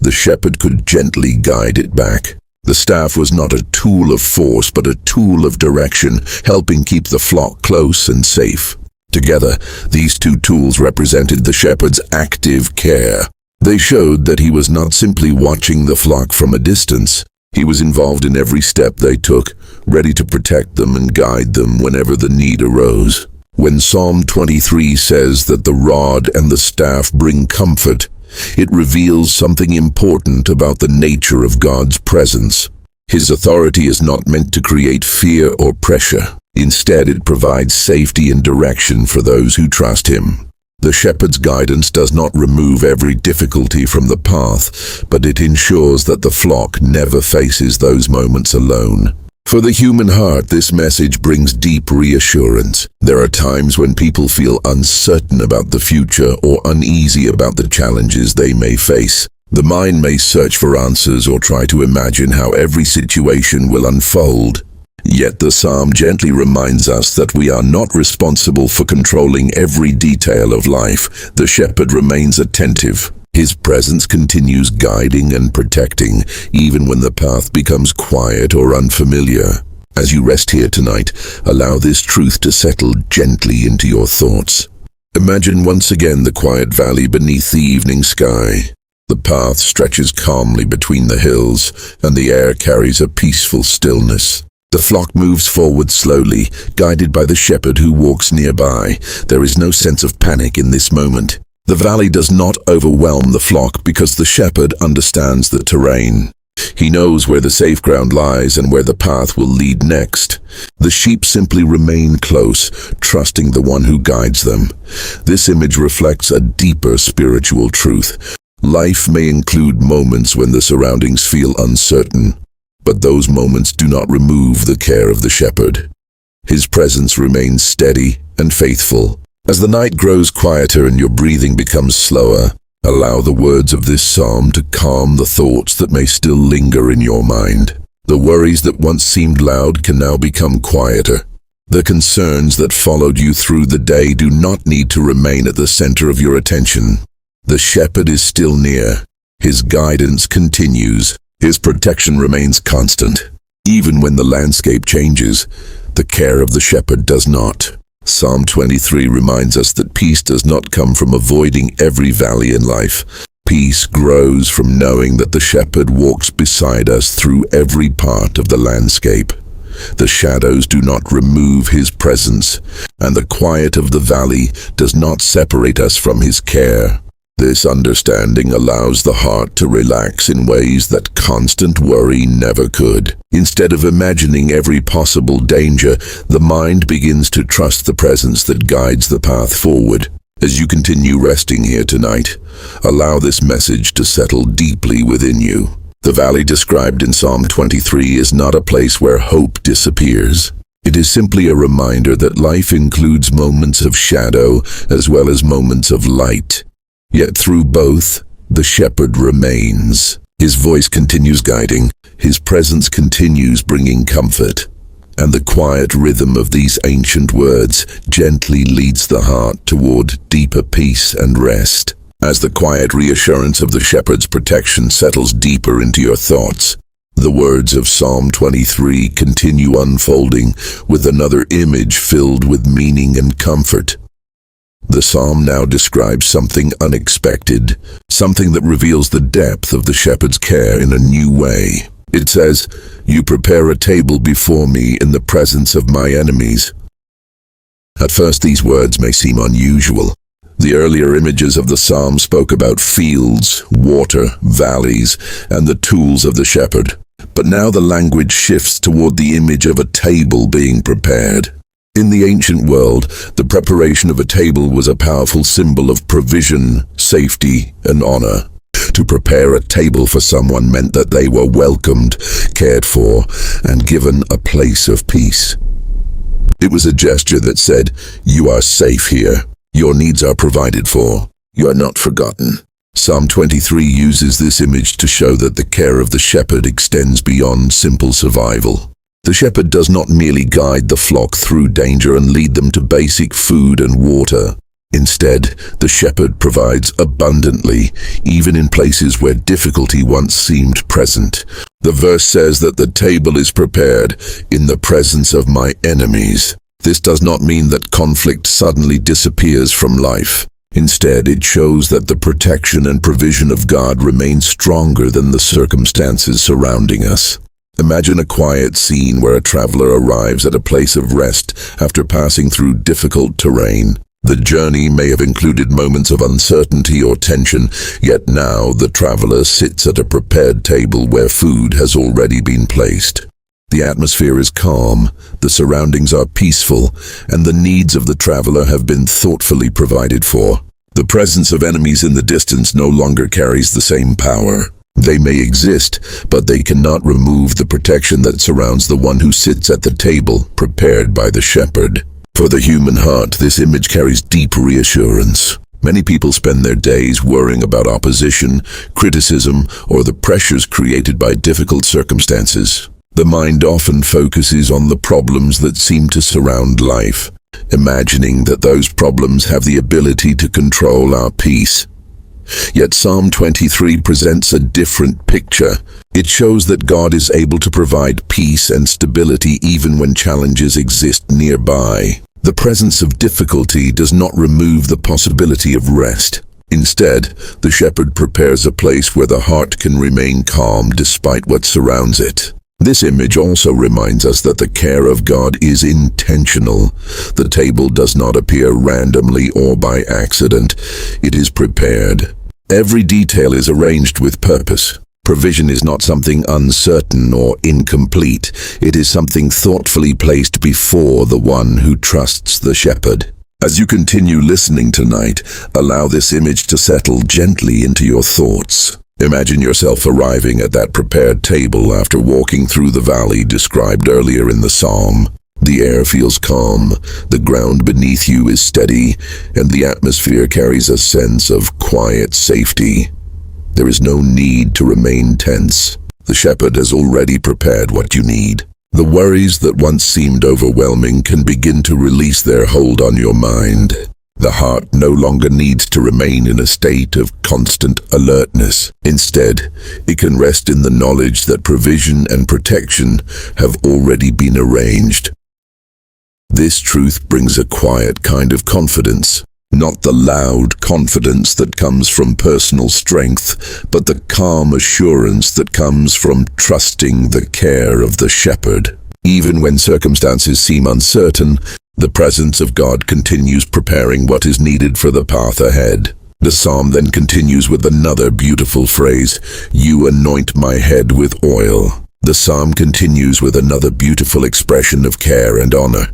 the shepherd could gently guide it back. The staff was not a tool of force, but a tool of direction, helping keep the flock close and safe. Together, these two tools represented the shepherd's active care. They showed that he was not simply watching the flock from a distance. He was involved in every step they took, ready to protect them and guide them whenever the need arose. When Psalm 23 says that the rod and the staff bring comfort, it reveals something important about the nature of God's presence. His authority is not meant to create fear or pressure. Instead, it provides safety and direction for those who trust him. The shepherd's guidance does not remove every difficulty from the path, but it ensures that the flock never faces those moments alone. For the human heart, this message brings deep reassurance. There are times when people feel uncertain about the future or uneasy about the challenges they may face. The mind may search for answers or try to imagine how every situation will unfold. Yet the psalm gently reminds us that we are not responsible for controlling every detail of life. The shepherd remains attentive. His presence continues guiding and protecting, even when the path becomes quiet or unfamiliar. As you rest here tonight, allow this truth to settle gently into your thoughts. Imagine once again the quiet valley beneath the evening sky. The path stretches calmly between the hills, and the air carries a peaceful stillness. The flock moves forward slowly, guided by the shepherd who walks nearby. There is no sense of panic in this moment. The valley does not overwhelm the flock because the shepherd understands the terrain. He knows where the safe ground lies and where the path will lead next. The sheep simply remain close, trusting the one who guides them. This image reflects a deeper spiritual truth. Life may include moments when the surroundings feel uncertain, but those moments do not remove the care of the shepherd. His presence remains steady and faithful. As the night grows quieter and your breathing becomes slower, allow the words of this psalm to calm the thoughts that may still linger in your mind. The worries that once seemed loud can now become quieter. The concerns that followed you through the day do not need to remain at the center of your attention. The shepherd is still near. His guidance continues. His protection remains constant. Even when the landscape changes, the care of the shepherd does not. Psalm 23 reminds us that peace does not come from avoiding every valley in life. Peace grows from knowing that the shepherd walks beside us through every part of the landscape. The shadows do not remove his presence, and the quiet of the valley does not separate us from his care. This understanding allows the heart to relax in ways that constant worry never could. Instead of imagining every possible danger, the mind begins to trust the presence that guides the path forward. As you continue resting here tonight, allow this message to settle deeply within you. The valley described in Psalm 23 is not a place where hope disappears. It is simply a reminder that life includes moments of shadow as well as moments of light. Yet through both, the shepherd remains. His voice continues guiding, his presence continues bringing comfort, and the quiet rhythm of these ancient words gently leads the heart toward deeper peace and rest. As the quiet reassurance of the shepherd's protection settles deeper into your thoughts, the words of Psalm 23 continue unfolding with another image filled with meaning and comfort. The psalm now describes something unexpected, something that reveals the depth of the shepherd's care in a new way. It says, "You prepare a table before me in the presence of my enemies." At first, these words may seem unusual. The earlier images of the psalm spoke about fields, water, valleys, and the tools of the shepherd. But now the language shifts toward the image of a table being prepared. In the ancient world, the preparation of a table was a powerful symbol of provision, safety, and honor. To prepare a table for someone meant that they were welcomed, cared for, and given a place of peace. It was a gesture that said, "You are safe here. Your needs are provided for. You are not forgotten." Psalm 23 uses this image to show that the care of the shepherd extends beyond simple survival. The shepherd does not merely guide the flock through danger and lead them to basic food and water. Instead, the shepherd provides abundantly, even in places where difficulty once seemed present. The verse says that the table is prepared in the presence of my enemies. This does not mean that conflict suddenly disappears from life. Instead, it shows that the protection and provision of God remain stronger than the circumstances surrounding us. Imagine a quiet scene where a traveler arrives at a place of rest after passing through difficult terrain. The journey may have included moments of uncertainty or tension, yet now the traveler sits at a prepared table where food has already been placed. The atmosphere is calm, the surroundings are peaceful, and the needs of the traveler have been thoughtfully provided for. The presence of enemies in the distance no longer carries the same power. They may exist, but they cannot remove the protection that surrounds the one who sits at the table, prepared by the shepherd. For the human heart, this image carries deep reassurance. Many people spend their days worrying about opposition, criticism, or the pressures created by difficult circumstances. The mind often focuses on the problems that seem to surround life, imagining that those problems have the ability to control our peace. Yet Psalm 23 presents a different picture. It shows that God is able to provide peace and stability even when challenges exist nearby. The presence of difficulty does not remove the possibility of rest. Instead, the shepherd prepares a place where the heart can remain calm despite what surrounds it. This image also reminds us that the care of God is intentional. The table does not appear randomly or by accident. It is prepared. Every detail is arranged with purpose. Provision is not something uncertain or incomplete. It is something thoughtfully placed before the one who trusts the shepherd. As you continue listening tonight, allow this image to settle gently into your thoughts. Imagine yourself arriving at that prepared table after walking through the valley described earlier in the psalm. The air feels calm, the ground beneath you is steady, and the atmosphere carries a sense of quiet safety. There is no need to remain tense. The shepherd has already prepared what you need. The worries that once seemed overwhelming can begin to release their hold on your mind. The heart no longer needs to remain in a state of constant alertness. Instead, it can rest in the knowledge that provision and protection have already been arranged. This truth brings a quiet kind of confidence, not the loud confidence that comes from personal strength, but the calm assurance that comes from trusting the care of the shepherd. Even when circumstances seem uncertain, the presence of God continues preparing what is needed for the path ahead. The psalm then continues with another beautiful phrase, "You anoint my head with oil." The psalm continues with another beautiful expression of care and honor.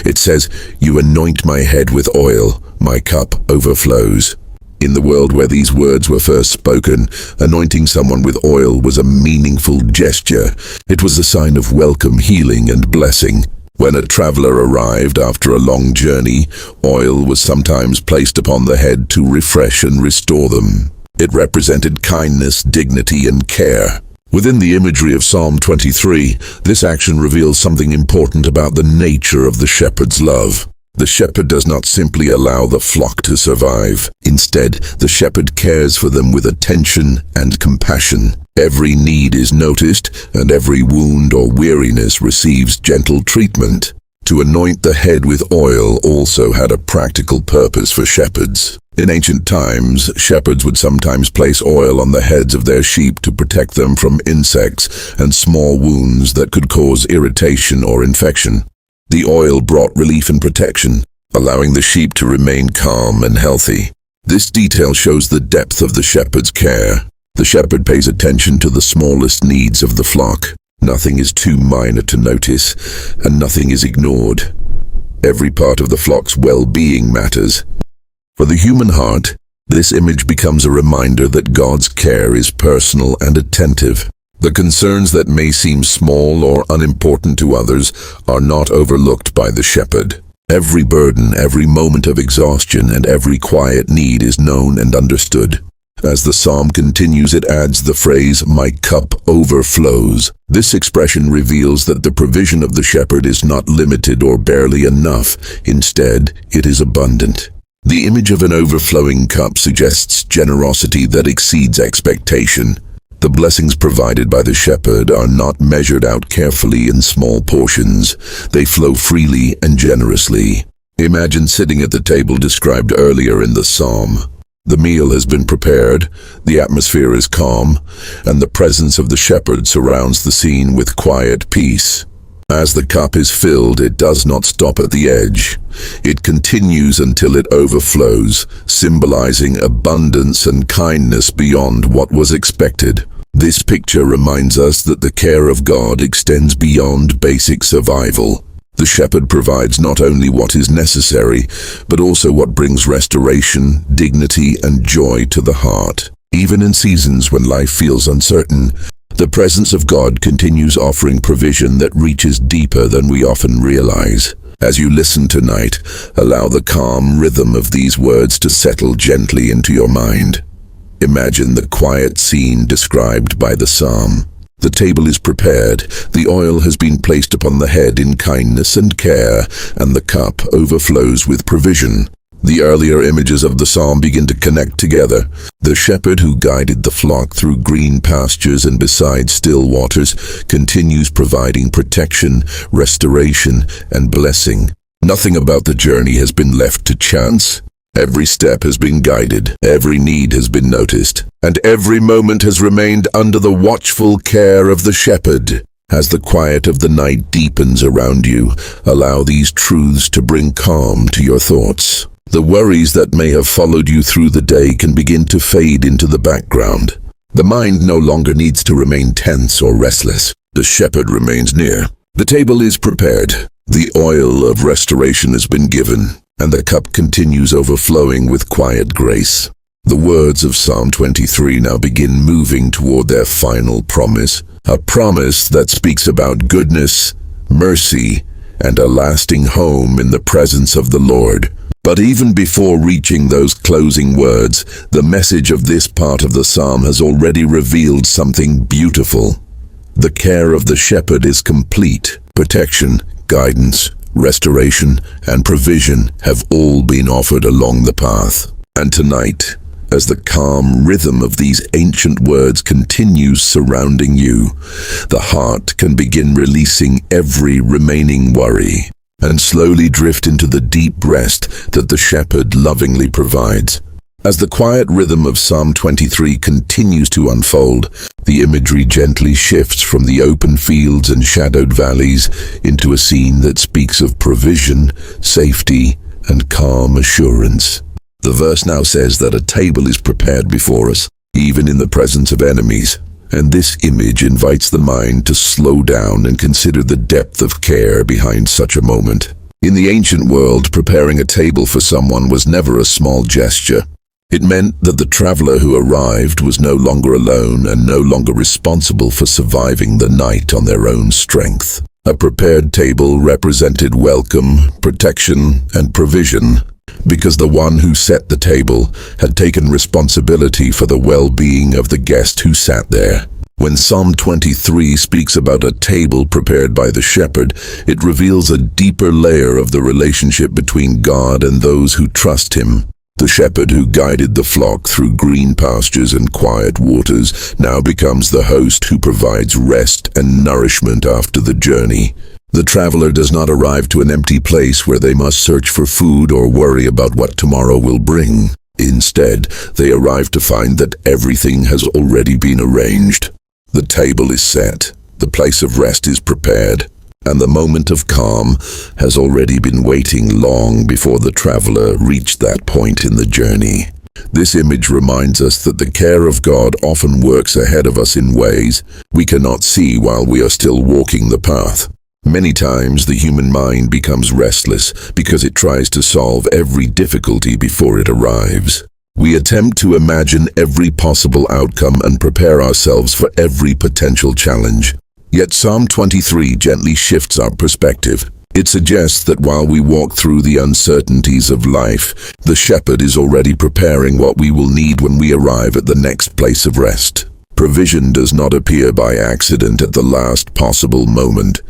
It says, "You anoint my head with oil, my cup overflows." In the world where these words were first spoken, anointing someone with oil was a meaningful gesture. It was a sign of welcome, healing, and blessing. When a traveler arrived after a long journey, oil was sometimes placed upon the head to refresh and restore them. It represented kindness, dignity, and care. Within the imagery of Psalm 23, this action reveals something important about the nature of the shepherd's love. The shepherd does not simply allow the flock to survive. Instead, the shepherd cares for them with attention and compassion. Every need is noticed, and every wound or weariness receives gentle treatment. To anoint the head with oil also had a practical purpose for shepherds. In ancient times, shepherds would sometimes place oil on the heads of their sheep to protect them from insects and small wounds that could cause irritation or infection. The oil brought relief and protection, allowing the sheep to remain calm and healthy. This detail shows the depth of the shepherd's care. The shepherd pays attention to the smallest needs of the flock. Nothing is too minor to notice, and nothing is ignored. Every part of the flock's well-being matters. For the human heart, this image becomes a reminder that God's care is personal and attentive. The concerns that may seem small or unimportant to others are not overlooked by the shepherd. Every burden, every moment of exhaustion, and every quiet need is known and understood. As the psalm continues, it adds the phrase, "My cup overflows." This expression reveals that the provision of the shepherd is not limited or barely enough. Instead, it is abundant. The image of an overflowing cup suggests generosity that exceeds expectation. The blessings provided by the shepherd are not measured out carefully in small portions. They flow freely and generously. Imagine sitting at the table described earlier in the psalm. The meal has been prepared, the atmosphere is calm, and the presence of the shepherd surrounds the scene with quiet peace. As the cup is filled, it does not stop at the edge. It continues until it overflows, symbolizing abundance and kindness beyond what was expected. This picture reminds us that the care of God extends beyond basic survival. The shepherd provides not only what is necessary, but also what brings restoration, dignity, and joy to the heart. Even in seasons when life feels uncertain, the presence of God continues offering provision that reaches deeper than we often realize. As you listen tonight, allow the calm rhythm of these words to settle gently into your mind. Imagine the quiet scene described by the psalm. The table is prepared, the oil has been placed upon the head in kindness and care, and the cup overflows with provision. The earlier images of the psalm begin to connect together. The shepherd who guided the flock through green pastures and beside still waters continues providing protection, restoration, and blessing. Nothing about the journey has been left to chance. Every step has been guided, every need has been noticed, and every moment has remained under the watchful care of the shepherd. As the quiet of the night deepens around you, allow these truths to bring calm to your thoughts. The worries that may have followed you through the day can begin to fade into the background. The mind no longer needs to remain tense or restless. The shepherd remains near. The table is prepared. The oil of restoration has been given, and the cup continues overflowing with quiet grace. The words of Psalm 23 now begin moving toward their final promise, a promise that speaks about goodness, mercy, and a lasting home in the presence of the Lord. But even before reaching those closing words, the message of this part of the psalm has already revealed something beautiful. The care of the shepherd is complete. Protection, guidance, restoration, and provision have all been offered along the path. And tonight, as the calm rhythm of these ancient words continues surrounding you, the heart can begin releasing every remaining worry and slowly drift into the deep rest that the shepherd lovingly provides. As the quiet rhythm of Psalm 23 continues to unfold, the imagery gently shifts from the open fields and shadowed valleys into a scene that speaks of provision, safety, and calm assurance. The verse now says that a table is prepared before us, even in the presence of enemies. And this image invites the mind to slow down and consider the depth of care behind such a moment. In the ancient world, preparing a table for someone was never a small gesture. It meant that the traveler who arrived was no longer alone and no longer responsible for surviving the night on their own strength. A prepared table represented welcome, protection, and provision, because the one who set the table had taken responsibility for the well-being of the guest who sat there. When Psalm 23 speaks about a table prepared by the shepherd, it reveals a deeper layer of the relationship between God and those who trust him. The shepherd who guided the flock through green pastures and quiet waters now becomes the host who provides rest and nourishment after the journey. The traveler does not arrive to an empty place where they must search for food or worry about what tomorrow will bring. Instead, they arrive to find that everything has already been arranged. The table is set, the place of rest is prepared, and the moment of calm has already been waiting long before the traveler reached that point in the journey. This image reminds us that the care of God often works ahead of us in ways we cannot see while we are still walking the path. Many times the human mind becomes restless because it tries to solve every difficulty before it arrives. We attempt to imagine every possible outcome and prepare ourselves for every potential challenge. Yet Psalm 23 gently shifts our perspective. It suggests that while we walk through the uncertainties of life, the shepherd is already preparing what we will need when we arrive at the next place of rest. Provision does not appear by accident at the last possible moment.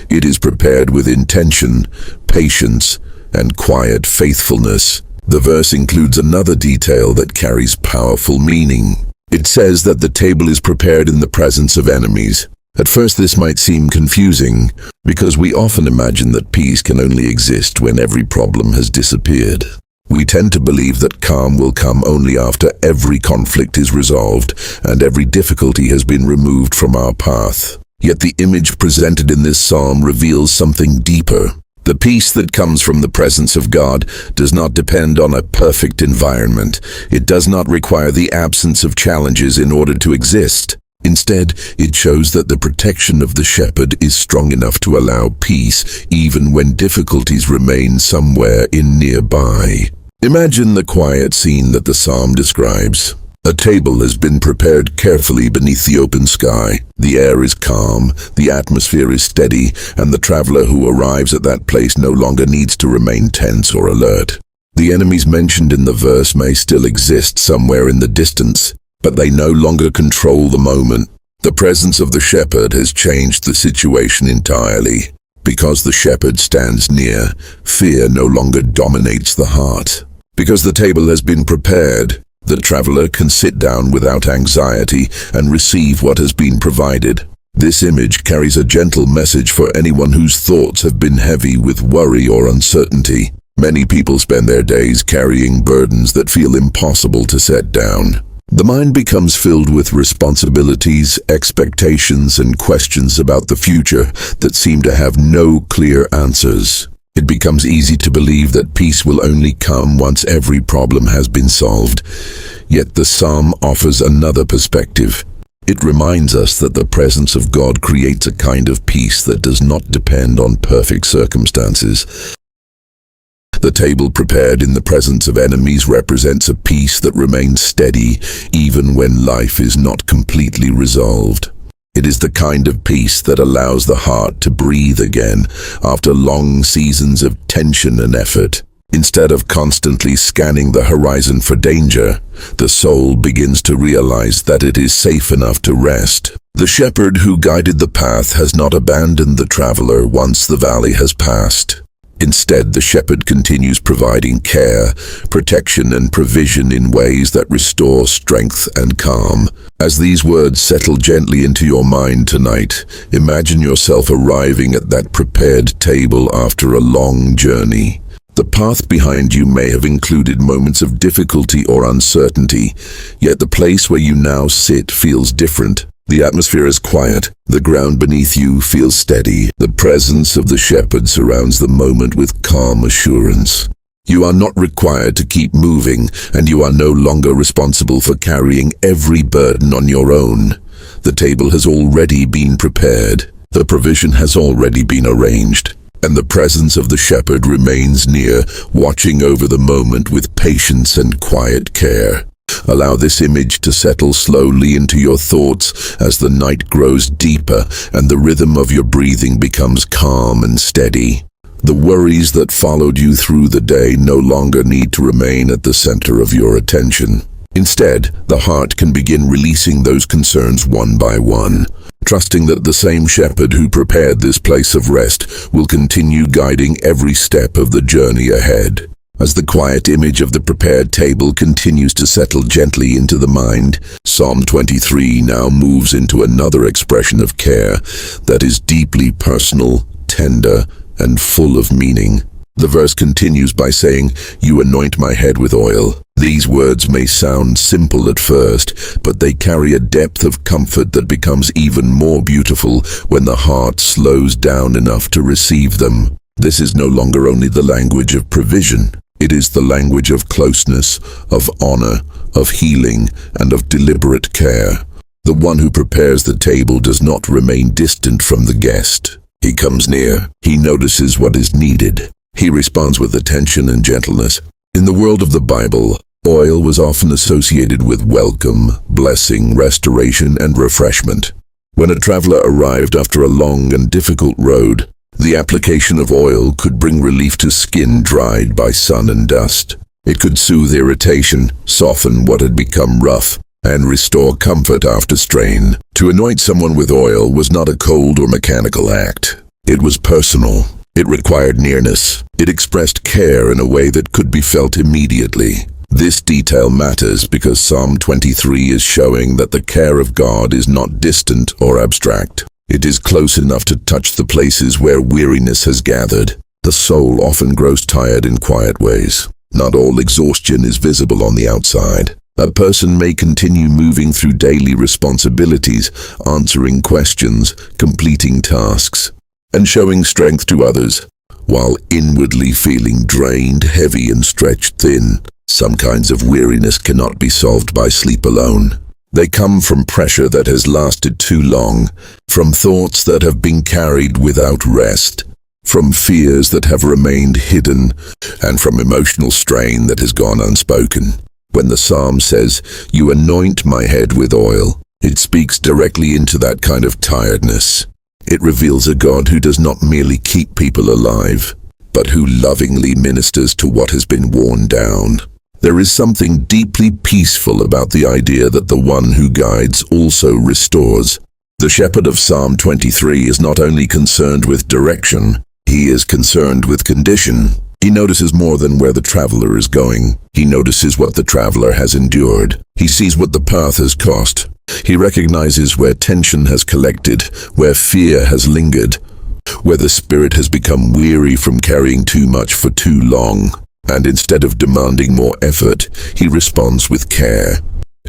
It is prepared with intention, patience, and quiet faithfulness. The verse includes another detail that carries powerful meaning. It says that the table is prepared in the presence of enemies. At first this might seem confusing, because we often imagine that peace can only exist when every problem has disappeared. We tend to believe that calm will come only after every conflict is resolved and every difficulty has been removed from our path. Yet the image presented in this psalm reveals something deeper. The peace that comes from the presence of God does not depend on a perfect environment. It does not require the absence of challenges in order to exist. Instead, it shows that the protection of the shepherd is strong enough to allow peace even when difficulties remain somewhere in nearby. Imagine the quiet scene that the psalm describes. A table has been prepared carefully beneath the open sky. The air is calm, the atmosphere is steady, and the traveler who arrives at that place no longer needs to remain tense or alert. The enemies mentioned in the verse may still exist somewhere in the distance, but they no longer control the moment. The presence of the shepherd has changed the situation entirely. Because the shepherd stands near, fear no longer dominates the heart. Because the table has been prepared, the traveler can sit down without anxiety and receive what has been provided. This image carries a gentle message for anyone whose thoughts have been heavy with worry or uncertainty. Many people spend their days carrying burdens that feel impossible to set down. The mind becomes filled with responsibilities, expectations, and questions about the future that seem to have no clear answers. It becomes easy to believe that peace will only come once every problem has been solved. Yet the psalm offers another perspective. It reminds us that the presence of God creates a kind of peace that does not depend on perfect circumstances. The table prepared in the presence of enemies represents a peace that remains steady even when life is not completely resolved. It is the kind of peace that allows the heart to breathe again after long seasons of tension and effort. Instead of constantly scanning the horizon for danger, the soul begins to realize that it is safe enough to rest. The shepherd who guided the path has not abandoned the traveler once the valley has passed. Instead, the shepherd continues providing care, protection, and provision in ways that restore strength and calm. As these words settle gently into your mind tonight, imagine yourself arriving at that prepared table after a long journey. The path behind you may have included moments of difficulty or uncertainty, yet the place where you now sit feels different. The atmosphere is quiet, the ground beneath you feels steady, the presence of the shepherd surrounds the moment with calm assurance. You are not required to keep moving, and you are no longer responsible for carrying every burden on your own. The table has already been prepared. The provision has already been arranged, and the presence of the shepherd remains near, watching over the moment with patience and quiet care. Allow this image to settle slowly into your thoughts as the night grows deeper and the rhythm of your breathing becomes calm and steady. The worries that followed you through the day no longer need to remain at the center of your attention. Instead, the heart can begin releasing those concerns one by one, trusting that the same shepherd who prepared this place of rest will continue guiding every step of the journey ahead. As the quiet image of the prepared table continues to settle gently into the mind, Psalm 23 now moves into another expression of care that is deeply personal, tender, and full of meaning. The verse continues by saying, "You anoint my head with oil." These words may sound simple at first, but they carry a depth of comfort that becomes even more beautiful when the heart slows down enough to receive them. This is no longer only the language of provision. It is the language of closeness, of honor, of healing, and of deliberate care. The one who prepares the table does not remain distant from the guest. He comes near. He notices what is needed. He responds with attention and gentleness. In the world of the Bible, oil was often associated with welcome, blessing, restoration, and refreshment. When a traveler arrived after a long and difficult road, the application of oil could bring relief to skin dried by sun and dust. It could soothe irritation, soften what had become rough, and restore comfort after strain. To anoint someone with oil was not a cold or mechanical act. It was personal. It required nearness. It expressed care in a way that could be felt immediately. This detail matters because Psalm 23 is showing that the care of God is not distant or abstract. It is close enough to touch the places where weariness has gathered. The soul often grows tired in quiet ways. Not all exhaustion is visible on the outside. A person may continue moving through daily responsibilities, answering questions, completing tasks, and showing strength to others, while inwardly feeling drained, heavy, and stretched thin. Some kinds of weariness cannot be solved by sleep alone. They come from pressure that has lasted too long, from thoughts that have been carried without rest, from fears that have remained hidden, and from emotional strain that has gone unspoken. When the psalm says, "You anoint my head with oil," it speaks directly into that kind of tiredness. It reveals a God who does not merely keep people alive, but who lovingly ministers to what has been worn down. There is something deeply peaceful about the idea that the one who guides also restores. The shepherd of Psalm 23 is not only concerned with direction, he is concerned with condition. He notices more than where the traveler is going. He notices what the traveler has endured. He sees what the path has cost. He recognizes where tension has collected, where fear has lingered, where the spirit has become weary from carrying too much for too long. And instead of demanding more effort, he responds with care.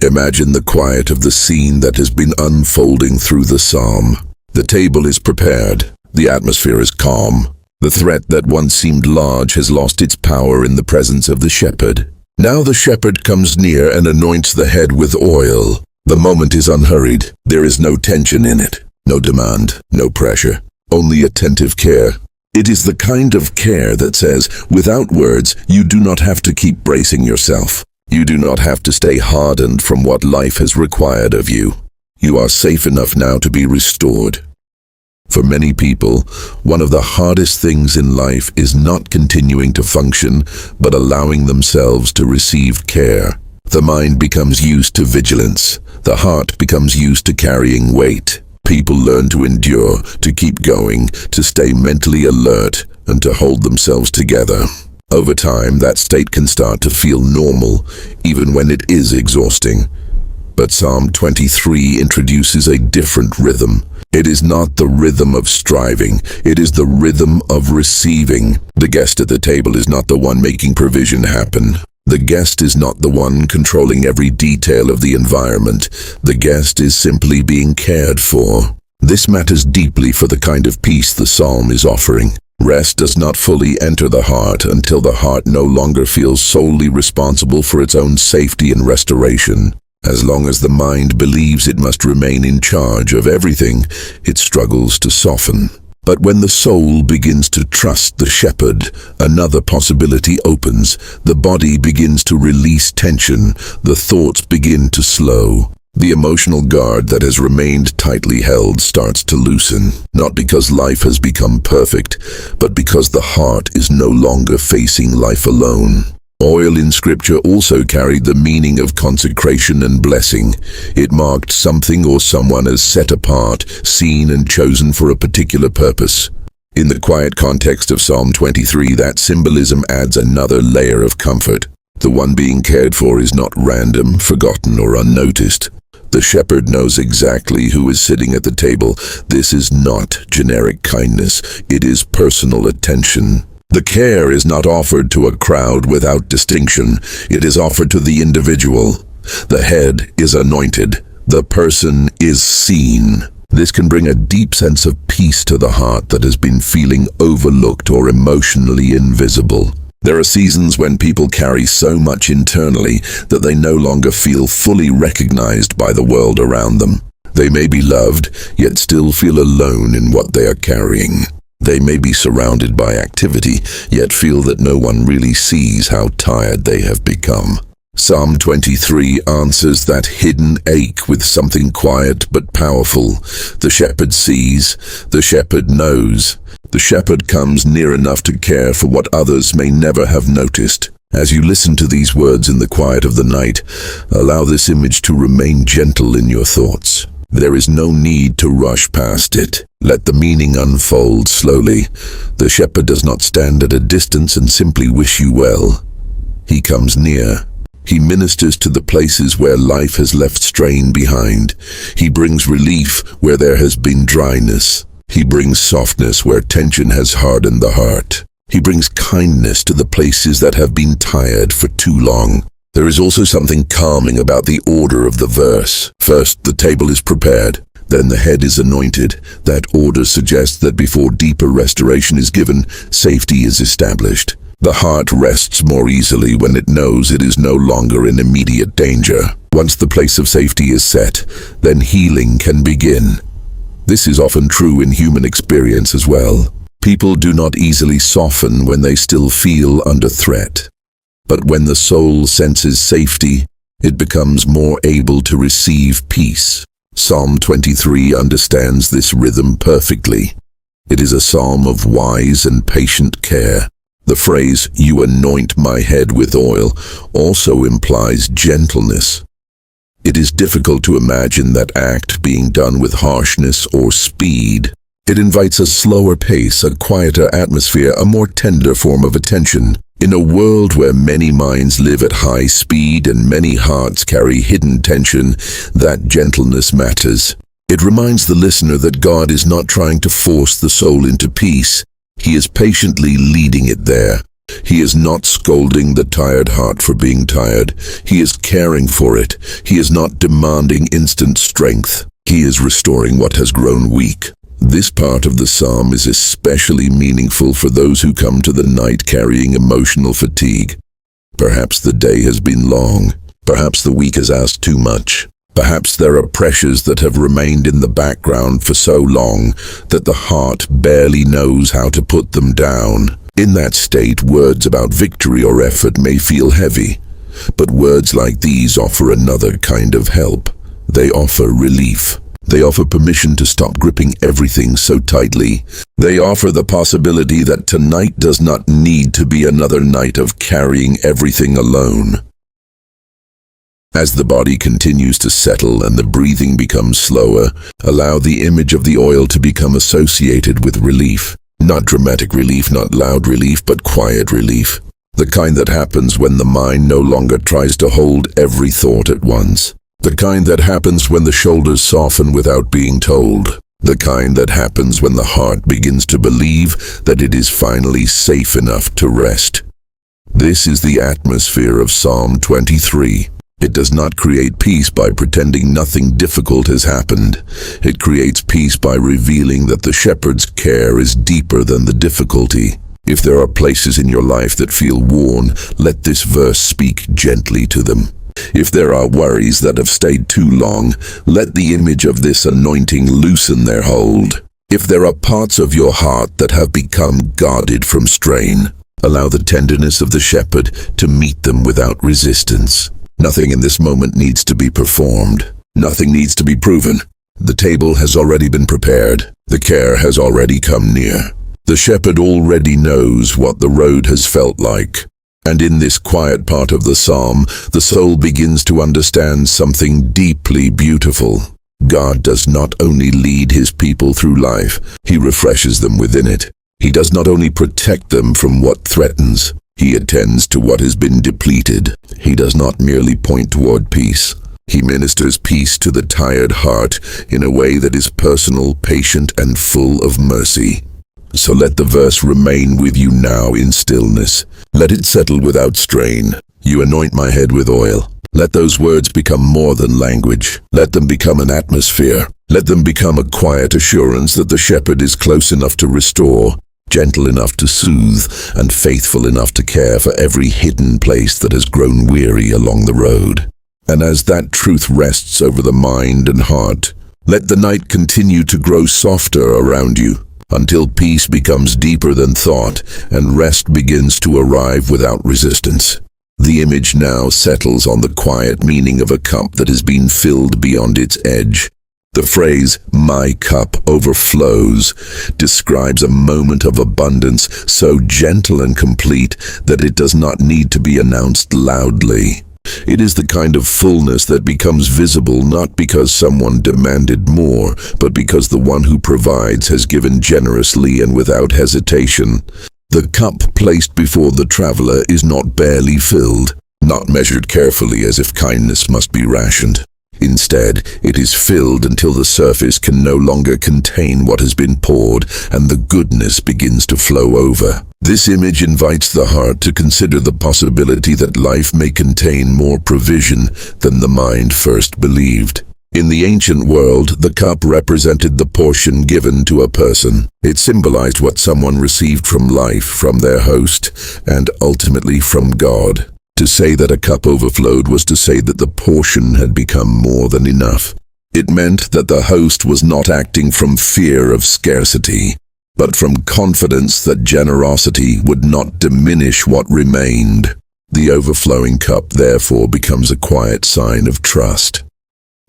Imagine the quiet of the scene that has been unfolding through the psalm. The table is prepared. The atmosphere is calm. The threat that once seemed large has lost its power in the presence of the shepherd. Now the shepherd comes near and anoints the head with oil. The moment is unhurried. There is no tension in it, no demand, no pressure, only attentive care. It is the kind of care that says, without words, you do not have to keep bracing yourself. You do not have to stay hardened from what life has required of you. You are safe enough now to be restored. For many people, one of the hardest things in life is not continuing to function, but allowing themselves to receive care. The mind becomes used to vigilance. The heart becomes used to carrying weight. People learn to endure, to keep going, to stay mentally alert, and to hold themselves together. Over time, that state can start to feel normal, even when it is exhausting. But Psalm 23 introduces a different rhythm. It is not the rhythm of striving, it is the rhythm of receiving. The guest at the table is not the one making provision happen. The guest is not the one controlling every detail of the environment. The guest is simply being cared for. This matters deeply for the kind of peace the psalm is offering. Rest does not fully enter the heart until the heart no longer feels solely responsible for its own safety and restoration. As long as the mind believes it must remain in charge of everything, it struggles to soften. But when the soul begins to trust the shepherd, another possibility opens. The body begins to release tension, the thoughts begin to slow. The emotional guard that has remained tightly held starts to loosen, not because life has become perfect, but because the heart is no longer facing life alone. Oil in Scripture also carried the meaning of consecration and blessing. It marked something or someone as set apart, seen and chosen for a particular purpose. In the quiet context of Psalm 23, that symbolism adds another layer of comfort. The one being cared for is not random, forgotten, or unnoticed. The shepherd knows exactly who is sitting at the table. This is not generic kindness, it is personal attention. The care is not offered to a crowd without distinction, it is offered to the individual. The head is anointed, the person is seen. This can bring a deep sense of peace to the heart that has been feeling overlooked or emotionally invisible. There are seasons when people carry so much internally that they no longer feel fully recognized by the world around them. They may be loved, yet still feel alone in what they are carrying. They may be surrounded by activity, yet feel that no one really sees how tired they have become. Psalm 23 answers that hidden ache with something quiet but powerful. The shepherd sees, the shepherd knows. The shepherd comes near enough to care for what others may never have noticed. As you listen to these words in the quiet of the night, allow this image to remain gentle in your thoughts. There is no need to rush past it. Let the meaning unfold slowly. The shepherd does not stand at a distance and simply wish you well. He comes near. He ministers to the places where life has left strain behind. He brings relief where there has been dryness. He brings softness where tension has hardened the heart. He brings kindness to the places that have been tired for too long. There is also something calming about the order of the verse. First, the table is prepared. Then the head is anointed. That order suggests that before deeper restoration is given, safety is established. The heart rests more easily when it knows it is no longer in immediate danger. Once the place of safety is set, then healing can begin. This is often true in human experience as well. People do not easily soften when they still feel under threat. But when the soul senses safety, it becomes more able to receive peace. Psalm 23 understands this rhythm perfectly. It is a psalm of wise and patient care. The phrase, "You anoint my head with oil," also implies gentleness. It is difficult to imagine that act being done with harshness or speed. It invites a slower pace, a quieter atmosphere, a more tender form of attention. In a world where many minds live at high speed and many hearts carry hidden tension, that gentleness matters. It reminds the listener that God is not trying to force the soul into peace. He is patiently leading it there. He is not scolding the tired heart for being tired. He is caring for it. He is not demanding instant strength. He is restoring what has grown weak. This part of the psalm is especially meaningful for those who come to the night carrying emotional fatigue. Perhaps the day has been long. Perhaps the week has asked too much. Perhaps there are pressures that have remained in the background for so long that the heart barely knows how to put them down. In that state, words about victory or effort may feel heavy, but words like these offer another kind of help. They offer relief. They offer permission to stop gripping everything so tightly. They offer the possibility that tonight does not need to be another night of carrying everything alone. As the body continues to settle and the breathing becomes slower, allow the image of the oil to become associated with relief. Not dramatic relief, not loud relief, but quiet relief. The kind that happens when the mind no longer tries to hold every thought at once. The kind that happens when the shoulders soften without being told. The kind that happens when the heart begins to believe that it is finally safe enough to rest. This is the atmosphere of Psalm 23. It does not create peace by pretending nothing difficult has happened. It creates peace by revealing that the shepherd's care is deeper than the difficulty. If there are places in your life that feel worn, let this verse speak gently to them. If there are worries that have stayed too long, let the image of this anointing loosen their hold. If there are parts of your heart that have become guarded from strain, allow the tenderness of the shepherd to meet them without resistance. Nothing in this moment needs to be performed. Nothing needs to be proven. The table has already been prepared. The care has already come near. The shepherd already knows what the road has felt like. And in this quiet part of the psalm, the soul begins to understand something deeply beautiful. God does not only lead his people through life, he refreshes them within it. He does not only protect them from what threatens, he attends to what has been depleted. He does not merely point toward peace. He ministers peace to the tired heart in a way that is personal, patient, and full of mercy. So let the verse remain with you now in stillness. Let it settle without strain. You anoint my head with oil. Let those words become more than language. Let them become an atmosphere. Let them become a quiet assurance that the shepherd is close enough to restore, gentle enough to soothe, and faithful enough to care for every hidden place that has grown weary along the road. And as that truth rests over the mind and heart, let the night continue to grow softer around you, until peace becomes deeper than thought and rest begins to arrive without resistance. The image now settles on the quiet meaning of a cup that has been filled beyond its edge. The phrase, "my cup overflows," describes a moment of abundance so gentle and complete that it does not need to be announced loudly. It is the kind of fullness that becomes visible not because someone demanded more, but because the one who provides has given generously and without hesitation. The cup placed before the traveler is not barely filled, not measured carefully as if kindness must be rationed. Instead, it is filled until the surface can no longer contain what has been poured, and the goodness begins to flow over. This image invites the heart to consider the possibility that life may contain more provision than the mind first believed. In the ancient world, the cup represented the portion given to a person. It symbolized what someone received from life, from their host, and ultimately from God. To say that a cup overflowed was to say that the portion had become more than enough. It meant that the host was not acting from fear of scarcity, but from confidence that generosity would not diminish what remained. The overflowing cup therefore becomes a quiet sign of trust.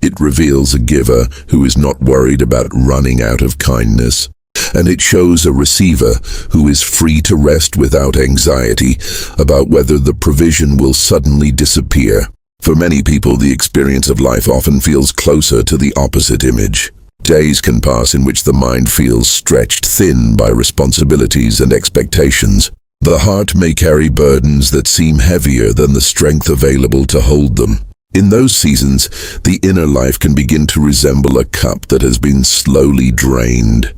It reveals a giver who is not worried about running out of kindness, and it shows a receiver who is free to rest without anxiety about whether the provision will suddenly disappear. For many people, the experience of life often feels closer to the opposite image. Days can pass in which the mind feels stretched thin by responsibilities and expectations. The heart may carry burdens that seem heavier than the strength available to hold them. In those seasons, the inner life can begin to resemble a cup that has been slowly drained.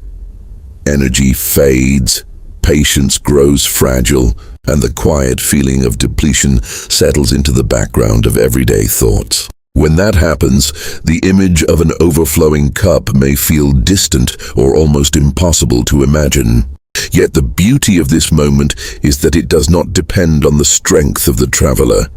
Energy fades, patience grows fragile, and the quiet feeling of depletion settles into the background of everyday thoughts. When that happens, the image of an overflowing cup may feel distant or almost impossible to imagine. Yet the beauty of this moment is that it does not depend on the strength of the traveler.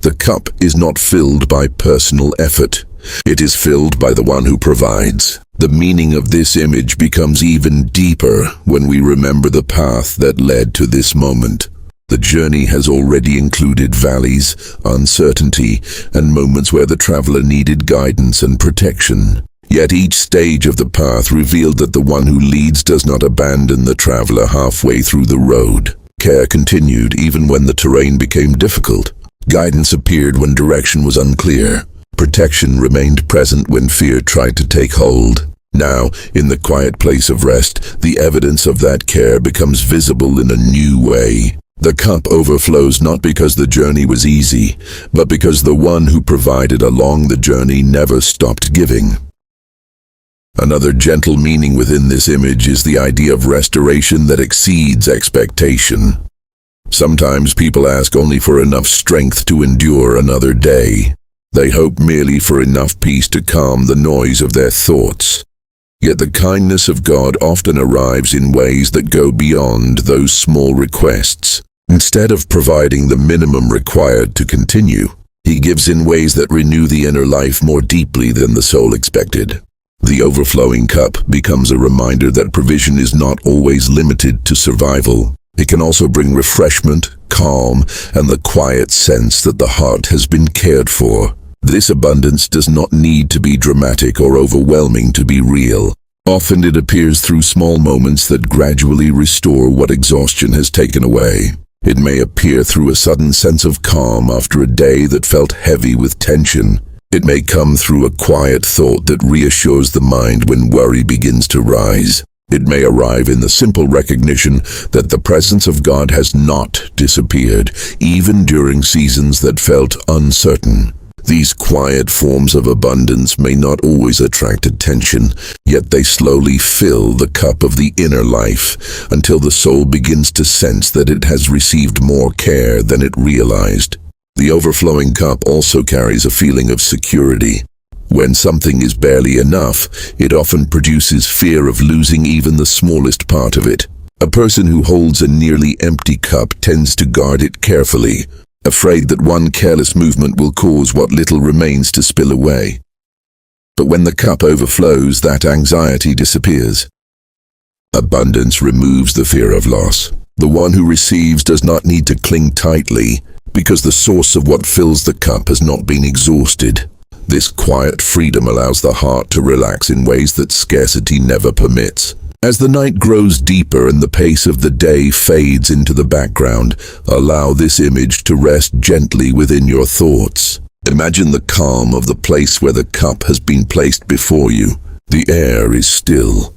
The cup is not filled by personal effort. It is filled by the one who provides. The meaning of this image becomes even deeper when we remember the path that led to this moment. The journey has already included valleys, uncertainty, and moments where the traveler needed guidance and protection. Yet each stage of the path revealed that the one who leads does not abandon the traveler halfway through the road. Care continued even when the terrain became difficult. Guidance appeared when direction was unclear. Protection remained present when fear tried to take hold. Now, in the quiet place of rest, the evidence of that care becomes visible in a new way. The cup overflows not because the journey was easy, but because the one who provided along the journey never stopped giving. Another gentle meaning within this image is the idea of restoration that exceeds expectation. Sometimes people ask only for enough strength to endure another day. They hope merely for enough peace to calm the noise of their thoughts. Yet the kindness of God often arrives in ways that go beyond those small requests. Instead of providing the minimum required to continue, He gives in ways that renew the inner life more deeply than the soul expected. The overflowing cup becomes a reminder that provision is not always limited to survival. It can also bring refreshment, calm, and the quiet sense that the heart has been cared for. This abundance does not need to be dramatic or overwhelming to be real. Often it appears through small moments that gradually restore what exhaustion has taken away. It may appear through a sudden sense of calm after a day that felt heavy with tension. It may come through a quiet thought that reassures the mind when worry begins to rise. It may arrive in the simple recognition that the presence of God has not disappeared, even during seasons that felt uncertain. These quiet forms of abundance may not always attract attention, yet they slowly fill the cup of the inner life until the soul begins to sense that it has received more care than it realized. The overflowing cup also carries a feeling of security. When something is barely enough, it often produces fear of losing even the smallest part of it. A person who holds a nearly empty cup tends to guard it carefully, afraid that one careless movement will cause what little remains to spill away. But when the cup overflows, that anxiety disappears. Abundance removes the fear of loss. The one who receives does not need to cling tightly, because the source of what fills the cup has not been exhausted. This quiet freedom allows the heart to relax in ways that scarcity never permits. As the night grows deeper and the pace of the day fades into the background, allow this image to rest gently within your thoughts. Imagine the calm of the place where the cup has been placed before you. The air is still.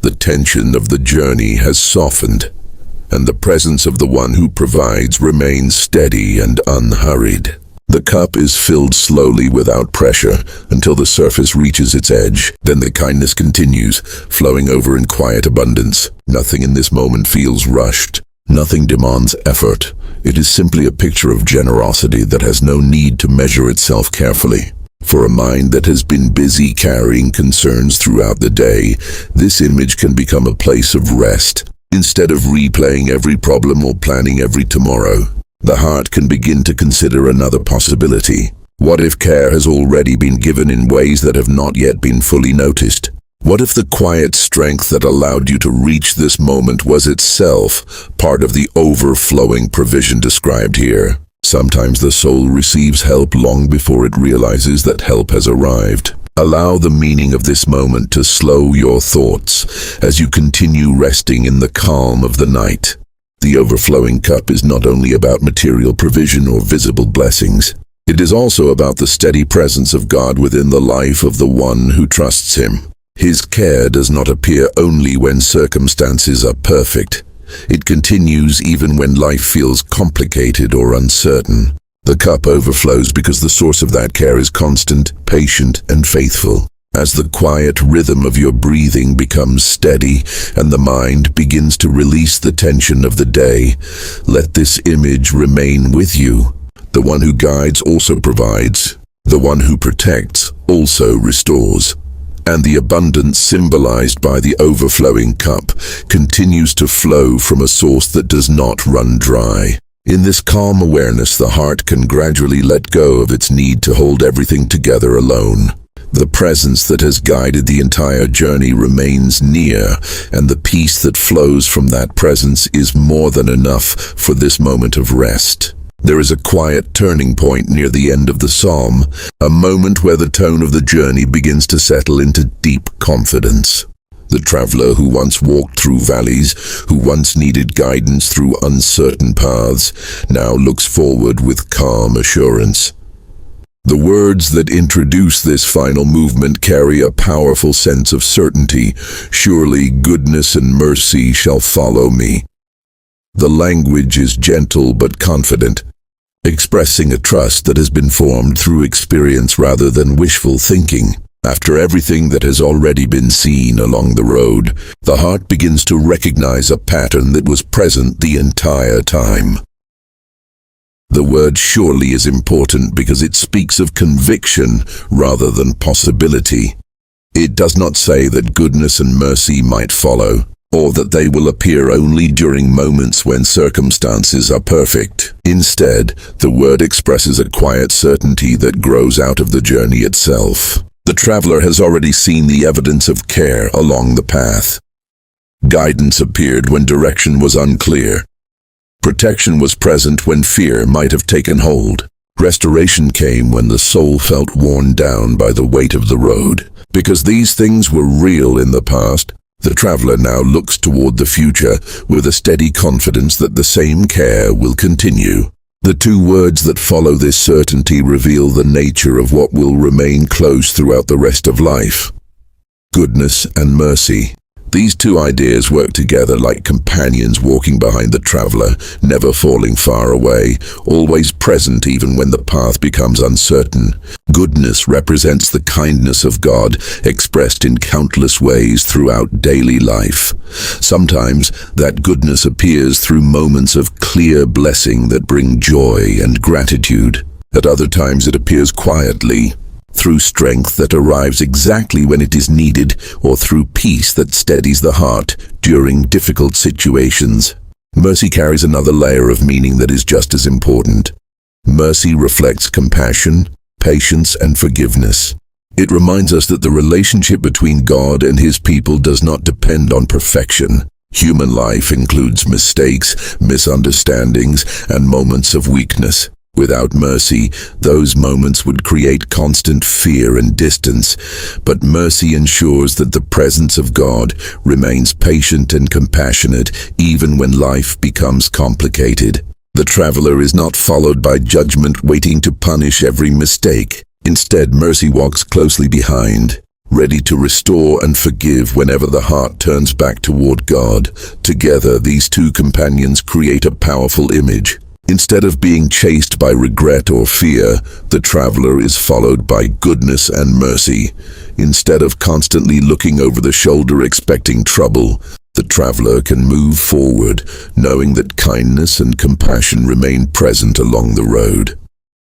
The tension of the journey has softened, and the presence of the one who provides remains steady and unhurried. The cup is filled slowly without pressure until the surface reaches its edge. Then the kindness continues, flowing over in quiet abundance. Nothing in this moment feels rushed. Nothing demands effort. It is simply a picture of generosity that has no need to measure itself carefully. For a mind that has been busy carrying concerns throughout the day, this image can become a place of rest. Instead of replaying every problem or planning every tomorrow, the heart can begin to consider another possibility. What if care has already been given in ways that have not yet been fully noticed? What if the quiet strength that allowed you to reach this moment was itself part of the overflowing provision described here? Sometimes the soul receives help long before it realizes that help has arrived. Allow the meaning of this moment to slow your thoughts as you continue resting in the calm of the night. The overflowing cup is not only about material provision or visible blessings. It is also about the steady presence of God within the life of the one who trusts Him. His care does not appear only when circumstances are perfect. It continues even when life feels complicated or uncertain. The cup overflows because the source of that care is constant, patient, and faithful. As the quiet rhythm of your breathing becomes steady and the mind begins to release the tension of the day, let this image remain with you. The one who guides also provides. The one who protects also restores. And the abundance symbolized by the overflowing cup continues to flow from a source that does not run dry. In this calm awareness, the heart can gradually let go of its need to hold everything together alone. The presence that has guided the entire journey remains near, and the peace that flows from that presence is more than enough for this moment of rest. There is a quiet turning point near the end of the psalm, a moment where the tone of the journey begins to settle into deep confidence. The traveler who once walked through valleys, who once needed guidance through uncertain paths, now looks forward with calm assurance. The words that introduce this final movement carry a powerful sense of certainty. Surely goodness and mercy shall follow me. The language is gentle but confident, expressing a trust that has been formed through experience rather than wishful thinking. After everything that has already been seen along the road, the heart begins to recognize a pattern that was present the entire time. The word surely is important because it speaks of conviction rather than possibility. It does not say that goodness and mercy might follow, or that they will appear only during moments when circumstances are perfect. Instead, the word expresses a quiet certainty that grows out of the journey itself. The traveler has already seen the evidence of care along the path. Guidance appeared when direction was unclear. Protection was present when fear might have taken hold. Restoration came when the soul felt worn down by the weight of the road. Because these things were real in the past, the traveler now looks toward the future with a steady confidence that the same care will continue. The two words that follow this certainty reveal the nature of what will remain close throughout the rest of life: goodness and mercy. These two ideas work together like companions walking behind the traveler, never falling far away, always present even when the path becomes uncertain. Goodness represents the kindness of God, expressed in countless ways throughout daily life. Sometimes that goodness appears through moments of clear blessing that bring joy and gratitude. At other times it appears quietly, through strength that arrives exactly when it is needed, or through peace that steadies the heart during difficult situations. Mercy carries another layer of meaning that is just as important. Mercy reflects compassion, patience, and forgiveness. It reminds us that the relationship between God and His people does not depend on perfection. Human life includes mistakes, misunderstandings, and moments of weakness. Without mercy, those moments would create constant fear and distance, but mercy ensures that the presence of God remains patient and compassionate even when life becomes complicated. The traveler is not followed by judgment waiting to punish every mistake. Instead, mercy walks closely behind, ready to restore and forgive whenever the heart turns back toward God. Together, these two companions create a powerful image. Instead of being chased by regret or fear, the traveler is followed by goodness and mercy. Instead of constantly looking over the shoulder expecting trouble, the traveler can move forward, knowing that kindness and compassion remain present along the road.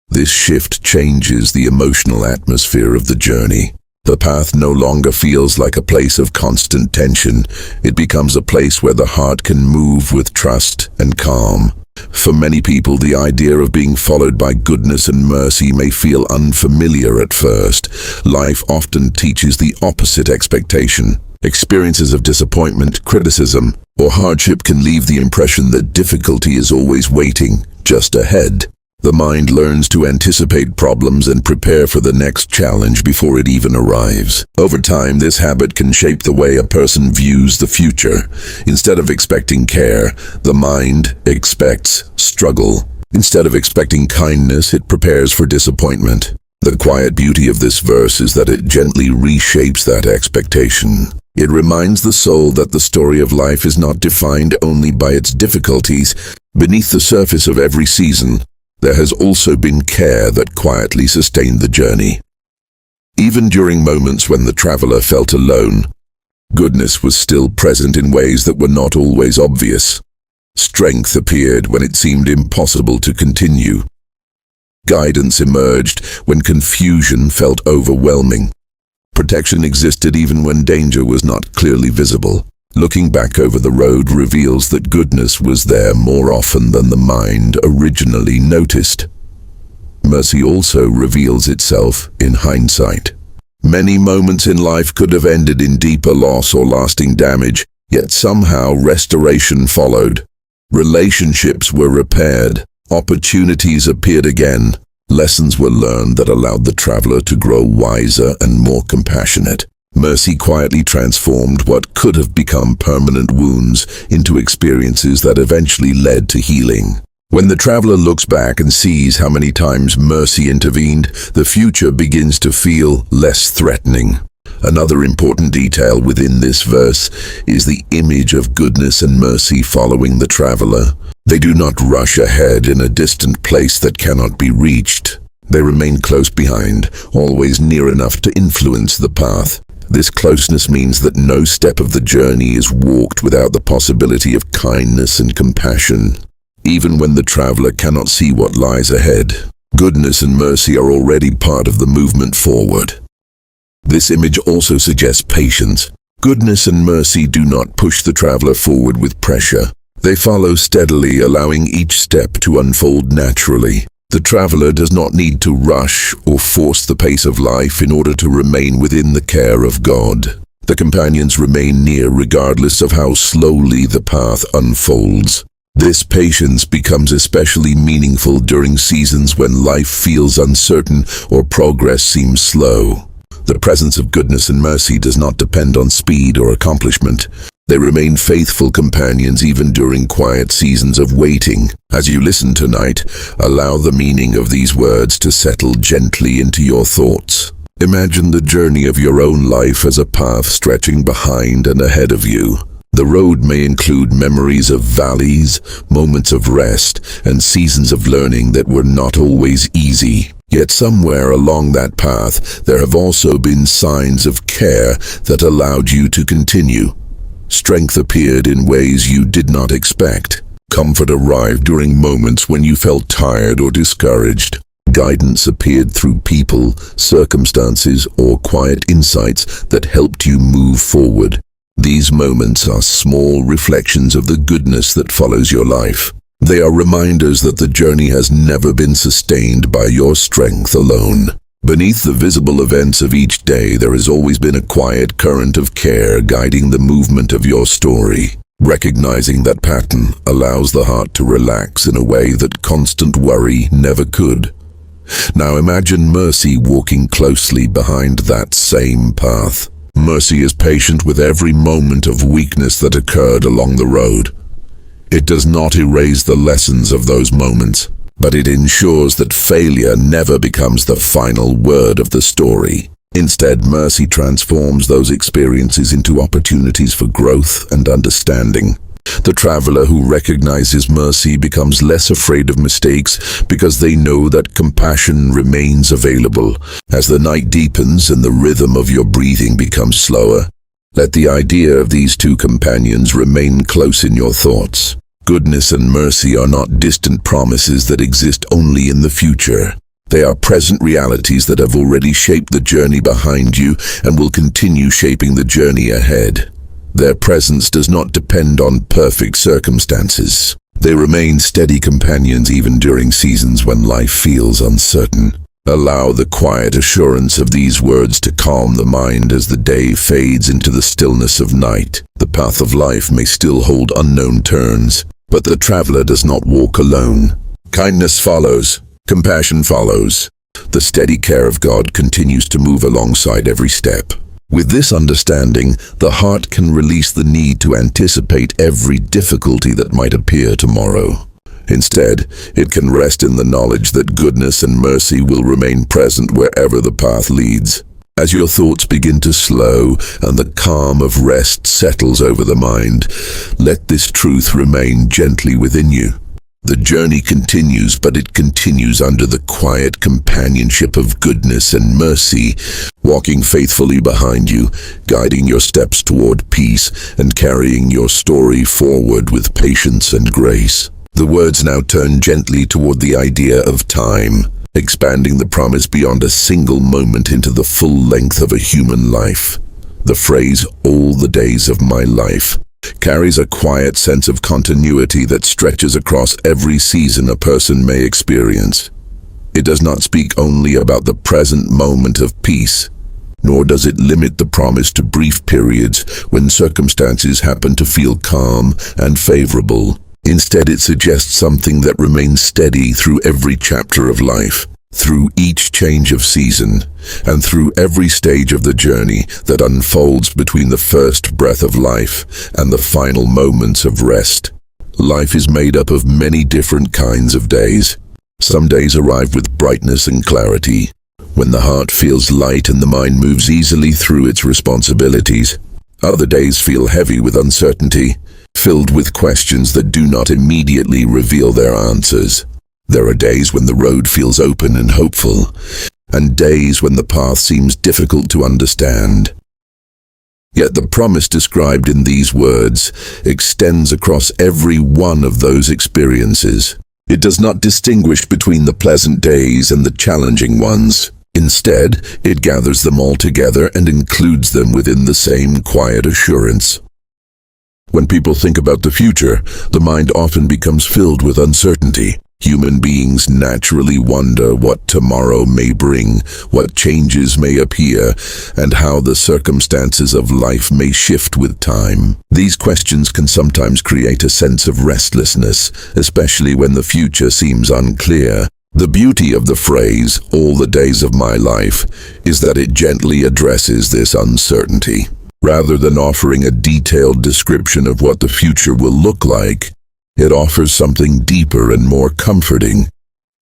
This shift changes the emotional atmosphere of the journey. The path no longer feels like a place of constant tension. It becomes a place where the heart can move with trust and calm. For many people, the idea of being followed by goodness and mercy may feel unfamiliar at first. Life often teaches the opposite expectation. Experiences of disappointment, criticism, or hardship can leave the impression that difficulty is always waiting, just ahead. The mind learns to anticipate problems and prepare for the next challenge before it even arrives. Over time, this habit can shape the way a person views the future. Instead of expecting care, the mind expects struggle. Instead of expecting kindness, it prepares for disappointment. The quiet beauty of this verse is that it gently reshapes that expectation. It reminds the soul that the story of life is not defined only by its difficulties. Beneath the surface of every season, there has also been care that quietly sustained the journey. Even during moments when the traveler felt alone, goodness was still present in ways that were not always obvious. Strength appeared when it seemed impossible to continue. Guidance emerged when confusion felt overwhelming. Protection existed even when danger was not clearly visible. Looking back over the road reveals that goodness was there more often than the mind originally noticed. Mercy also reveals itself in hindsight. Many moments in life could have ended in deeper loss or lasting damage, yet somehow restoration followed. Relationships were repaired, opportunities appeared again, lessons were learned that allowed the traveler to grow wiser and more compassionate. Mercy quietly transformed what could have become permanent wounds into experiences that eventually led to healing. When the traveler looks back and sees how many times mercy intervened, the future begins to feel less threatening. Another important detail within this verse is the image of goodness and mercy following the traveler. They do not rush ahead in a distant place that cannot be reached. They remain close behind, always near enough to influence the path. This closeness means that no step of the journey is walked without the possibility of kindness and compassion. even when the traveler cannot see what lies ahead. Goodness and mercy are already part of the movement forward. This image also suggests patience. Goodness and mercy do not push the traveler forward with pressure. They follow steadily, allowing each step to unfold naturally. The traveler does not need to rush or force the pace of life in order to remain within the care of God. The companions remain near regardless of how slowly the path unfolds. This patience becomes especially meaningful during seasons when life feels uncertain or progress seems slow. The presence of goodness and mercy does not depend on speed or accomplishment. They remain faithful companions even during quiet seasons of waiting. As you listen tonight, allow the meaning of these words to settle gently into your thoughts. Imagine the journey of your own life as a path stretching behind and ahead of you. The road may include memories of valleys, moments of rest, and seasons of learning that were not always easy. Yet somewhere along that path, there have also been signs of care that allowed you to continue. Strength appeared in ways you did not expect. Comfort arrived during moments when you felt tired or discouraged. Guidance appeared through people, circumstances, or quiet insights that helped you move forward. These moments are small reflections of the goodness that follows your life. They are reminders that the journey has never been sustained by your strength alone. Beneath the visible events of each day, there has always been a quiet current of care guiding the movement of your story. Recognizing that pattern allows the heart to relax in a way that constant worry never could. Now imagine mercy walking closely behind that same path. Mercy is patient with every moment of weakness that occurred along the road. It does not erase the lessons of those moments, but it ensures that failure never becomes the final word of the story. Instead, mercy transforms those experiences into opportunities for growth and understanding. The traveler who recognizes mercy becomes less afraid of mistakes because they know that compassion remains available. As the night deepens and the rhythm of your breathing becomes slower, let the idea of these two companions remain close in your thoughts. Goodness and mercy are not distant promises that exist only in the future. They are present realities that have already shaped the journey behind you and will continue shaping the journey ahead. Their presence does not depend on perfect circumstances. They remain steady companions even during seasons when life feels uncertain. Allow the quiet assurance of these words to calm the mind as the day fades into the stillness of night. The path of life may still hold unknown turns, but the traveler does not walk alone. Kindness follows. Compassion follows. The steady care of God continues to move alongside every step. With this understanding, the heart can release the need to anticipate every difficulty that might appear tomorrow. Instead, it can rest in the knowledge that goodness and mercy will remain present wherever the path leads. As your thoughts begin to slow and the calm of rest settles over the mind, let this truth remain gently within you. The journey continues, but it continues under the quiet companionship of goodness and mercy, walking faithfully behind you, guiding your steps toward peace, and carrying your story forward with patience and grace. The words now turn gently toward the idea of time, expanding the promise beyond a single moment into the full length of a human life. The phrase, "all the days of my life," carries a quiet sense of continuity that stretches across every season a person may experience. It does not speak only about the present moment of peace, nor does it limit the promise to brief periods when circumstances happen to feel calm and favorable. Instead, it suggests something that remains steady through every chapter of life, through each change of season, and through every stage of the journey that unfolds between the first breath of life and the final moments of rest. Life is made up of many different kinds of days. Some days arrive with brightness and clarity, when the heart feels light and the mind moves easily through its responsibilities. Other days feel heavy with uncertainty, filled with questions that do not immediately reveal their answers. There are days when the road feels open and hopeful, and days when the path seems difficult to understand. Yet the promise described in these words extends across every one of those experiences. It does not distinguish between the pleasant days and the challenging ones. Instead, it gathers them all together and includes them within the same quiet assurance. When people think about the future, the mind often becomes filled with uncertainty. Human beings naturally wonder what tomorrow may bring, what changes may appear, and how the circumstances of life may shift with time. These questions can sometimes create a sense of restlessness, especially when the future seems unclear. The beauty of the phrase, "all the days of my life," is that it gently addresses this uncertainty. Rather than offering a detailed description of what the future will look like, it offers something deeper and more comforting,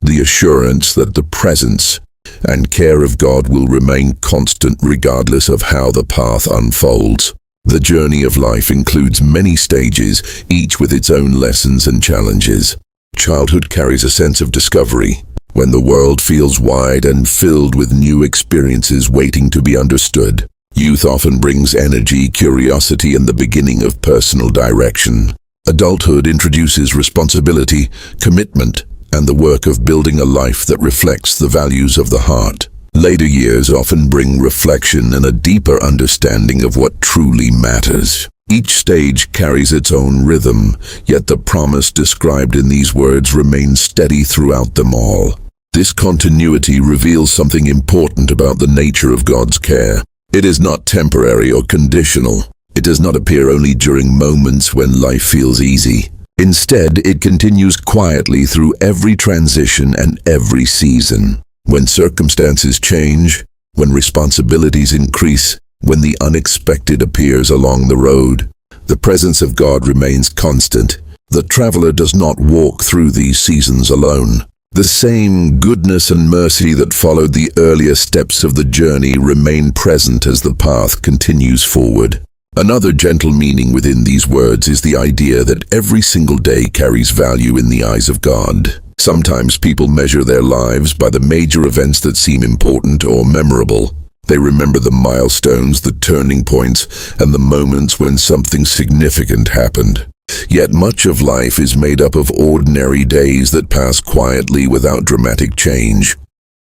the assurance that the presence and care of God will remain constant regardless of how the path unfolds. The journey of life includes many stages, each with its own lessons and challenges. Childhood carries a sense of discovery, when the world feels wide and filled with new experiences waiting to be understood. Youth often brings energy, curiosity, and the beginning of personal direction. Adulthood introduces responsibility, commitment, and the work of building a life that reflects the values of the heart. Later years often bring reflection and a deeper understanding of what truly matters. Each stage carries its own rhythm, yet the promise described in these words remains steady throughout them all. This continuity reveals something important about the nature of God's care. It is not temporary or conditional. It does not appear only during moments when life feels easy. Instead, it continues quietly through every transition and every season. When circumstances change, when responsibilities increase, when the unexpected appears along the road, the presence of God remains constant. The traveler does not walk through these seasons alone. The same goodness and mercy that followed the earlier steps of the journey remain present as the path continues forward. Another gentle meaning within these words is the idea that every single day carries value in the eyes of God. Sometimes people measure their lives by the major events that seem important or memorable. They remember the milestones, the turning points, and the moments when something significant happened. Yet much of life is made up of ordinary days that pass quietly without dramatic change.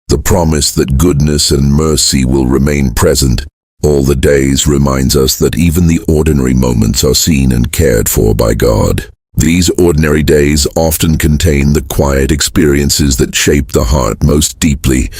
The promise that goodness and mercy will remain present all the days reminds us that even the ordinary moments are seen and cared for by God. These ordinary days often contain the quiet experiences that shape the heart most deeply,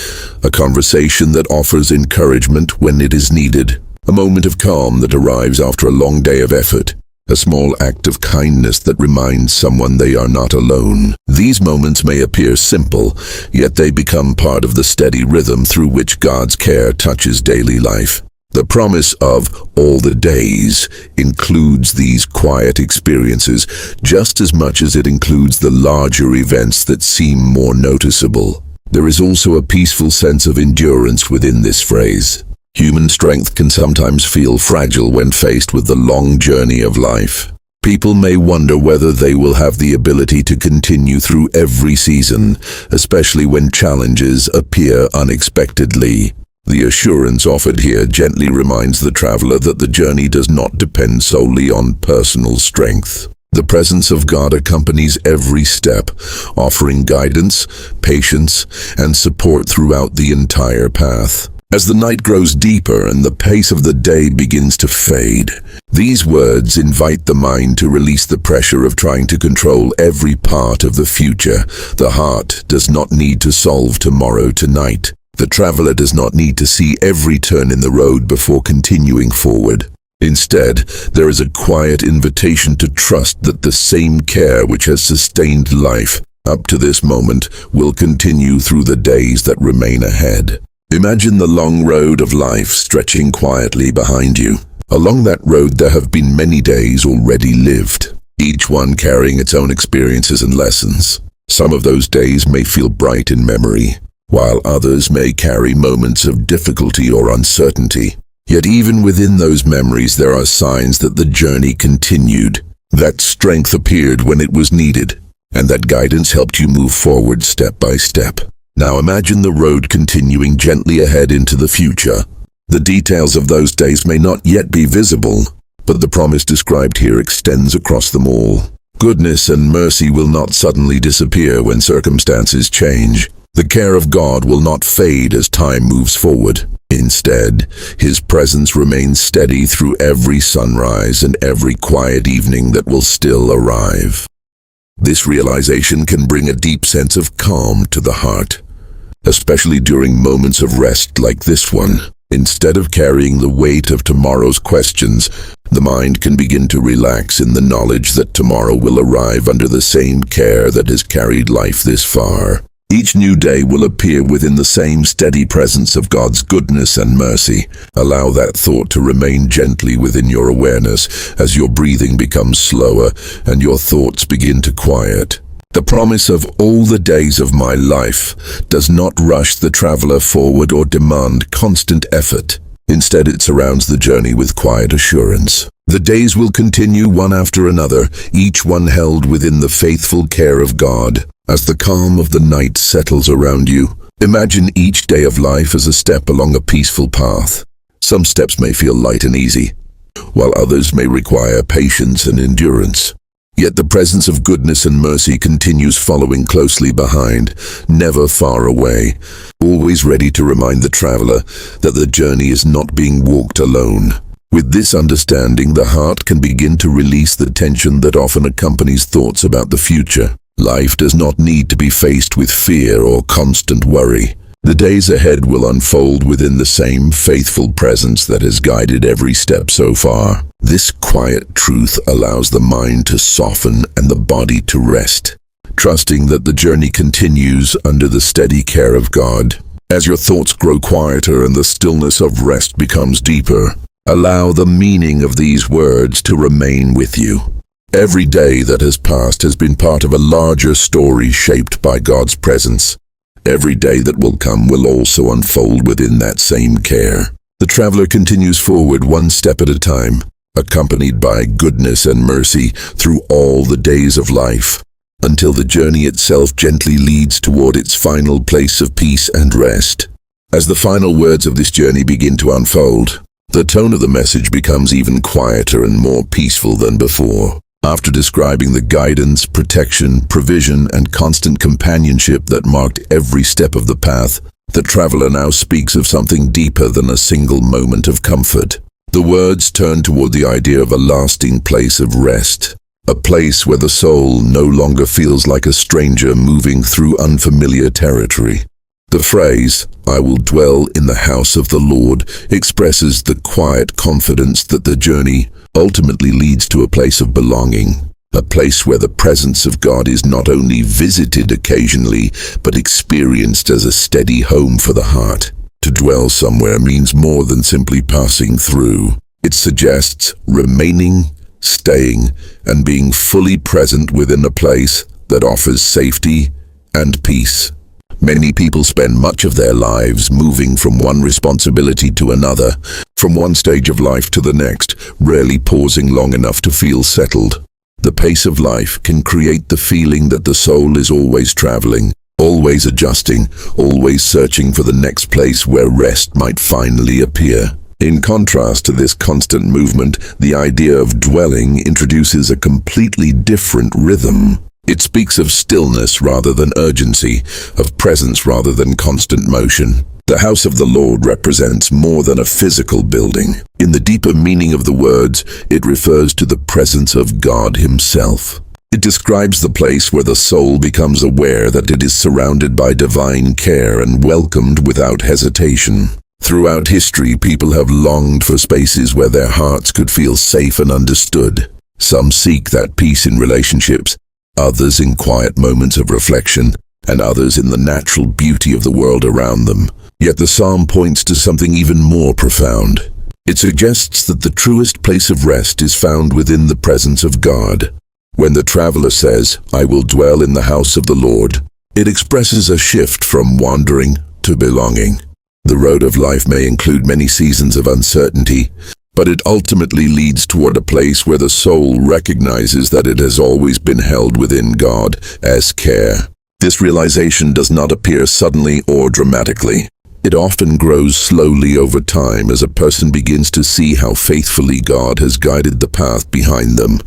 a conversation that offers encouragement when it is needed, a moment of calm that arrives after a long day of effort, a small act of kindness that reminds someone they are not alone. These moments may appear simple, yet they become part of the steady rhythm through which God's care touches daily life. The promise of all the days includes these quiet experiences just as much as it includes the larger events that seem more noticeable. There is also a peaceful sense of endurance within this phrase. Human strength can sometimes feel fragile when faced with the long journey of life. People may wonder whether they will have the ability to continue through every season, especially when challenges appear unexpectedly. The assurance offered here gently reminds the traveler that the journey does not depend solely on personal strength. The presence of God accompanies every step, offering guidance, patience, and support throughout the entire path. As the night grows deeper and the pace of the day begins to fade, these words invite the mind to release the pressure of trying to control every part of the future. The heart does not need to solve tomorrow tonight. The traveler does not need to see every turn in the road before continuing forward. Instead, there is a quiet invitation to trust that the same care which has sustained life up to this moment will continue through the days that remain ahead. Imagine the long road of life stretching quietly behind you. Along that road there have been many days already lived, each one carrying its own experiences and lessons. Some of those days may feel bright in memory, while others may carry moments of difficulty or uncertainty. Yet even within those memories there are signs that the journey continued, that strength appeared when it was needed, and that guidance helped you move forward step by step. Now imagine the road continuing gently ahead into the future. The details of those days may not yet be visible, but the promise described here extends across them all. Goodness and mercy will not suddenly disappear when circumstances change. The care of God will not fade as time moves forward. Instead, His presence remains steady through every sunrise and every quiet evening that will still arrive. This realization can bring a deep sense of calm to the heart, especially during moments of rest like this one. Instead of carrying the weight of tomorrow's questions, the mind can begin to relax in the knowledge that tomorrow will arrive under the same care that has carried life this far. Each new day will appear within the same steady presence of God's goodness and mercy. Allow that thought to remain gently within your awareness as your breathing becomes slower and your thoughts begin to quiet. The promise of all the days of my life does not rush the traveler forward or demand constant effort. Instead, it surrounds the journey with quiet assurance. The days will continue one after another, each one held within the faithful care of God. As the calm of the night settles around you, imagine each day of life as a step along a peaceful path. Some steps may feel light and easy, while others may require patience and endurance. Yet the presence of goodness and mercy continues following closely behind, never far away, always ready to remind the traveler that the journey is not being walked alone. With this understanding, the heart can begin to release the tension that often accompanies thoughts about the future. Life does not need to be faced with fear or constant worry. The days ahead will unfold within the same faithful presence that has guided every step so far. This quiet truth allows the mind to soften and the body to rest, trusting that the journey continues under the steady care of God. As your thoughts grow quieter and the stillness of rest becomes deeper, allow the meaning of these words to remain with you. Every day that has passed has been part of a larger story shaped by God's presence. Every day that will come will also unfold within that same care. The traveler continues forward one step at a time, accompanied by goodness and mercy through all the days of life, until the journey itself gently leads toward its final place of peace and rest. As the final words of this journey begin to unfold, the tone of the message becomes even quieter and more peaceful than before. After describing the guidance, protection, provision, and constant companionship that marked every step of the path, the traveler now speaks of something deeper than a single moment of comfort. The words turn toward the idea of a lasting place of rest, a place where the soul no longer feels like a stranger moving through unfamiliar territory. The phrase, "I will dwell in the house of the Lord," expresses the quiet confidence that the journey ultimately leads to a place of belonging, a place where the presence of God is not only visited occasionally, but experienced as a steady home for the heart. To dwell somewhere means more than simply passing through. It suggests remaining, staying, and being fully present within a place that offers safety and peace. Many people spend much of their lives moving from one responsibility to another, from one stage of life to the next, rarely pausing long enough to feel settled. The pace of life can create the feeling that the soul is always traveling, always adjusting, always searching for the next place where rest might finally appear. In contrast to this constant movement, the idea of dwelling introduces a completely different rhythm. It speaks of stillness rather than urgency, of presence rather than constant motion. The house of the Lord represents more than a physical building. In the deeper meaning of the words, it refers to the presence of God Himself. It describes the place where the soul becomes aware that it is surrounded by divine care and welcomed without hesitation. Throughout history, people have longed for spaces where their hearts could feel safe and understood. Some seek that peace in relationships, others in quiet moments of reflection, and others in the natural beauty of the world around them. Yet the psalm points to something even more profound. It suggests that the truest place of rest is found within the presence of God. When the traveler says, "I will dwell in the house of the Lord," it expresses a shift from wandering to belonging. The road of life may include many seasons of uncertainty, but it ultimately leads toward a place where the soul recognizes that it has always been held within God as care. This realization does not appear suddenly or dramatically. It often grows slowly over time as a person begins to see how faithfully God has guided the path behind them.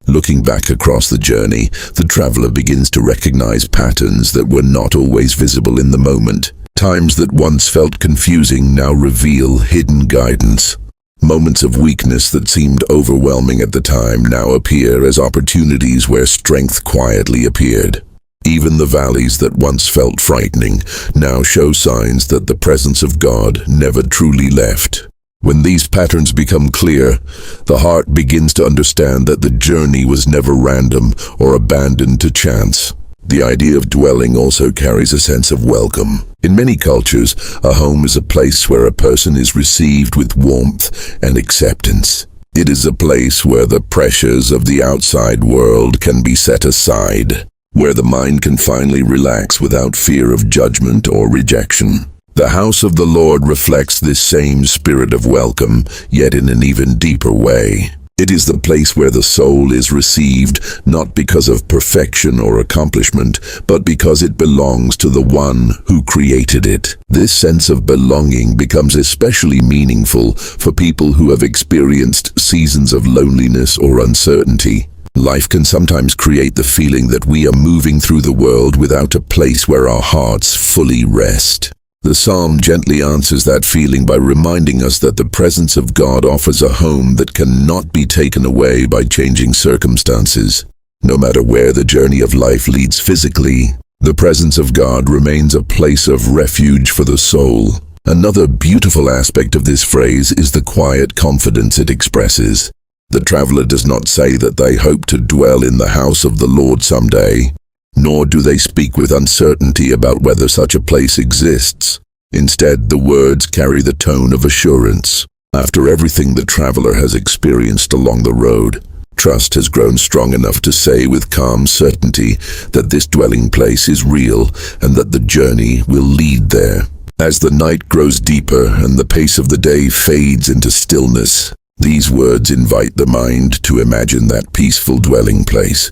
Looking back across the journey, the traveler begins to recognize patterns that were not always visible in the moment. Times that once felt confusing now reveal hidden guidance. Moments of weakness that seemed overwhelming at the time now appear as opportunities where strength quietly appeared. Even the valleys that once felt frightening now show signs that the presence of God never truly left. When these patterns become clear, the heart begins to understand that the journey was never random or abandoned to chance. The idea of dwelling also carries a sense of welcome. In many cultures, a home is a place where a person is received with warmth and acceptance. It is a place where the pressures of the outside world can be set aside, where the mind can finally relax without fear of judgment or rejection. The house of the Lord reflects this same spirit of welcome, yet in an even deeper way. It is the place where the soul is received, not because of perfection or accomplishment, but because it belongs to the one who created it. This sense of belonging becomes especially meaningful for people who have experienced seasons of loneliness or uncertainty. Life can sometimes create the feeling that we are moving through the world without a place where our hearts fully rest. The psalm gently answers that feeling by reminding us that the presence of God offers a home that cannot be taken away by changing circumstances. No matter where the journey of life leads physically, the presence of God remains a place of refuge for the soul. Another beautiful aspect of this phrase is the quiet confidence it expresses. The traveler does not say that they hope to dwell in the house of the Lord someday, nor do they speak with uncertainty about whether such a place exists. Instead, the words carry the tone of assurance. After everything the traveler has experienced along the road, trust has grown strong enough to say with calm certainty that this dwelling place is real and that the journey will lead there. As the night grows deeper and the pace of the day fades into stillness, these words invite the mind to imagine that peaceful dwelling place.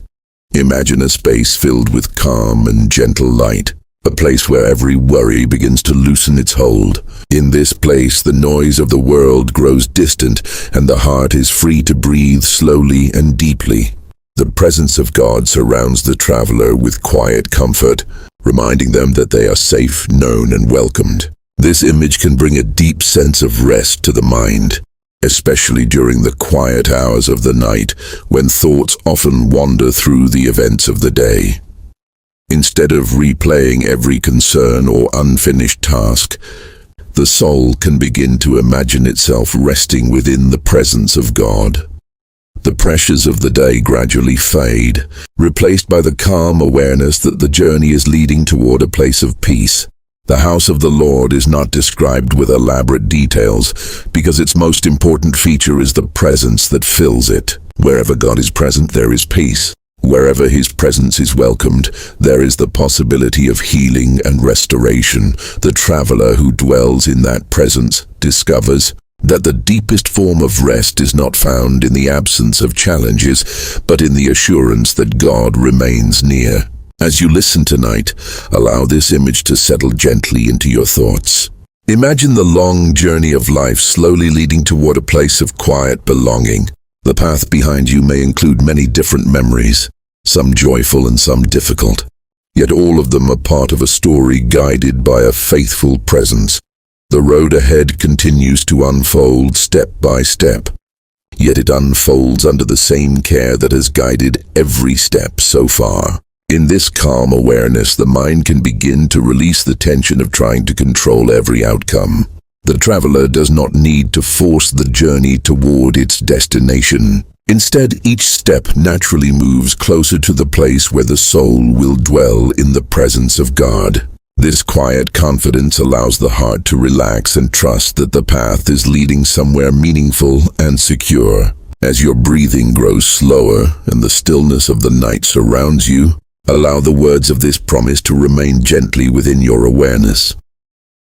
Imagine a space filled with calm and gentle light, a place where every worry begins to loosen its hold. In this place, the noise of the world grows distant and the heart is free to breathe slowly and deeply. The presence of God surrounds the traveler with quiet comfort, reminding them that they are safe, known, and welcomed. This image can bring a deep sense of rest to the mind, especially during the quiet hours of the night when thoughts often wander through the events of the day. Instead of replaying every concern or unfinished task, the soul can begin to imagine itself resting within the presence of God. The pressures of the day gradually fade, replaced by the calm awareness that the journey is leading toward a place of peace. The house of the Lord is not described with elaborate details because its most important feature is the presence that fills it. Wherever God is present, there is peace. Wherever His presence is welcomed, there is the possibility of healing and restoration. The traveler who dwells in that presence discovers that the deepest form of rest is not found in the absence of challenges, but in the assurance that God remains near. As you listen tonight, allow this image to settle gently into your thoughts. Imagine the long journey of life slowly leading toward a place of quiet belonging. The path behind you may include many different memories, some joyful and some difficult. Yet all of them are part of a story guided by a faithful presence. The road ahead continues to unfold step by step, yet it unfolds under the same care that has guided every step so far. In this calm awareness, the mind can begin to release the tension of trying to control every outcome. The traveler does not need to force the journey toward its destination. Instead, each step naturally moves closer to the place where the soul will dwell in the presence of God. This quiet confidence allows the heart to relax and trust that the path is leading somewhere meaningful and secure. As your breathing grows slower and the stillness of the night surrounds you, allow the words of this promise to remain gently within your awareness.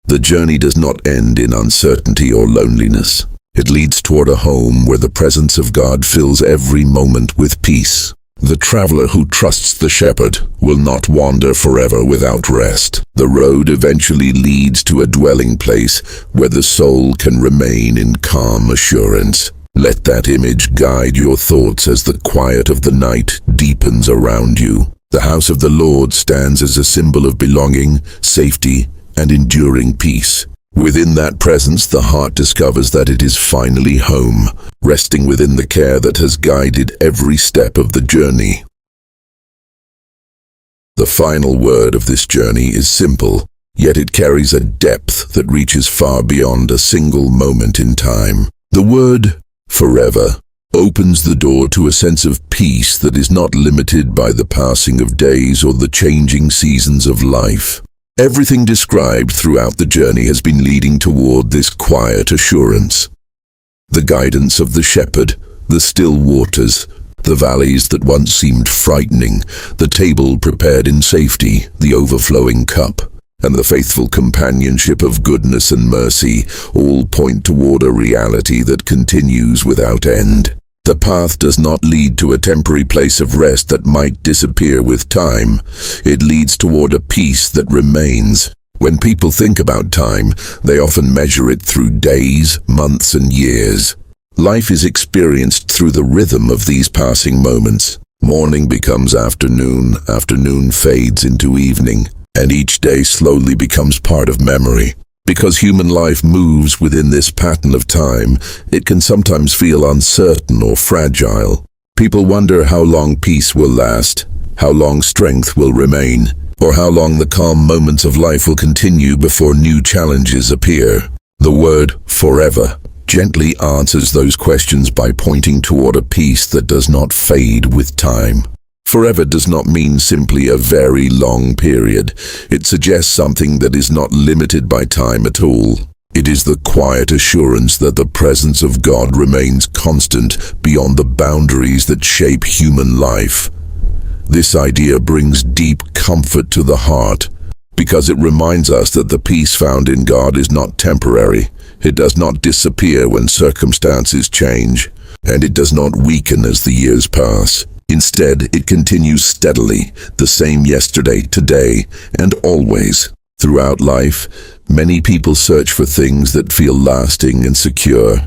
The journey does not end in uncertainty or loneliness. It leads toward a home where the presence of God fills every moment with peace. The traveler who trusts the shepherd will not wander forever without rest. The road eventually leads to a dwelling place where the soul can remain in calm assurance. Let that image guide your thoughts as the quiet of the night deepens around you. The house of the Lord stands as a symbol of belonging, safety, and enduring peace. Within that presence, the heart discovers that it is finally home, resting within the care that has guided every step of the journey. The final word of this journey is simple, yet it carries a depth that reaches far beyond a single moment in time. The word forever opens the door to a sense of peace that is not limited by the passing of days or the changing seasons of life. Everything described throughout the journey has been leading toward this quiet assurance. The guidance of the shepherd, the still waters, the valleys that once seemed frightening, the table prepared in safety, the overflowing cup, and the faithful companionship of goodness and mercy all point toward a reality that continues without end. The path does not lead to a temporary place of rest that might disappear with time. It leads toward a peace that remains. When people think about time, they often measure it through days, months, and years. Life is experienced through the rhythm of these passing moments. Morning becomes afternoon, afternoon fades into evening, and each day slowly becomes part of memory. Because human life moves within this pattern of time, it can sometimes feel uncertain or fragile. People wonder how long peace will last, how long strength will remain, or how long the calm moments of life will continue before new challenges appear. The word forever gently answers those questions by pointing toward a peace that does not fade with time. Forever does not mean simply a very long period. It suggests something that is not limited by time at all. It is the quiet assurance that the presence of God remains constant beyond the boundaries that shape human life. This idea brings deep comfort to the heart, because it reminds us that the peace found in God is not temporary. It does not disappear when circumstances change, and it does not weaken as the years pass. Instead, it continues steadily, the same yesterday, today, and always. Throughout life, many people search for things that feel lasting and secure.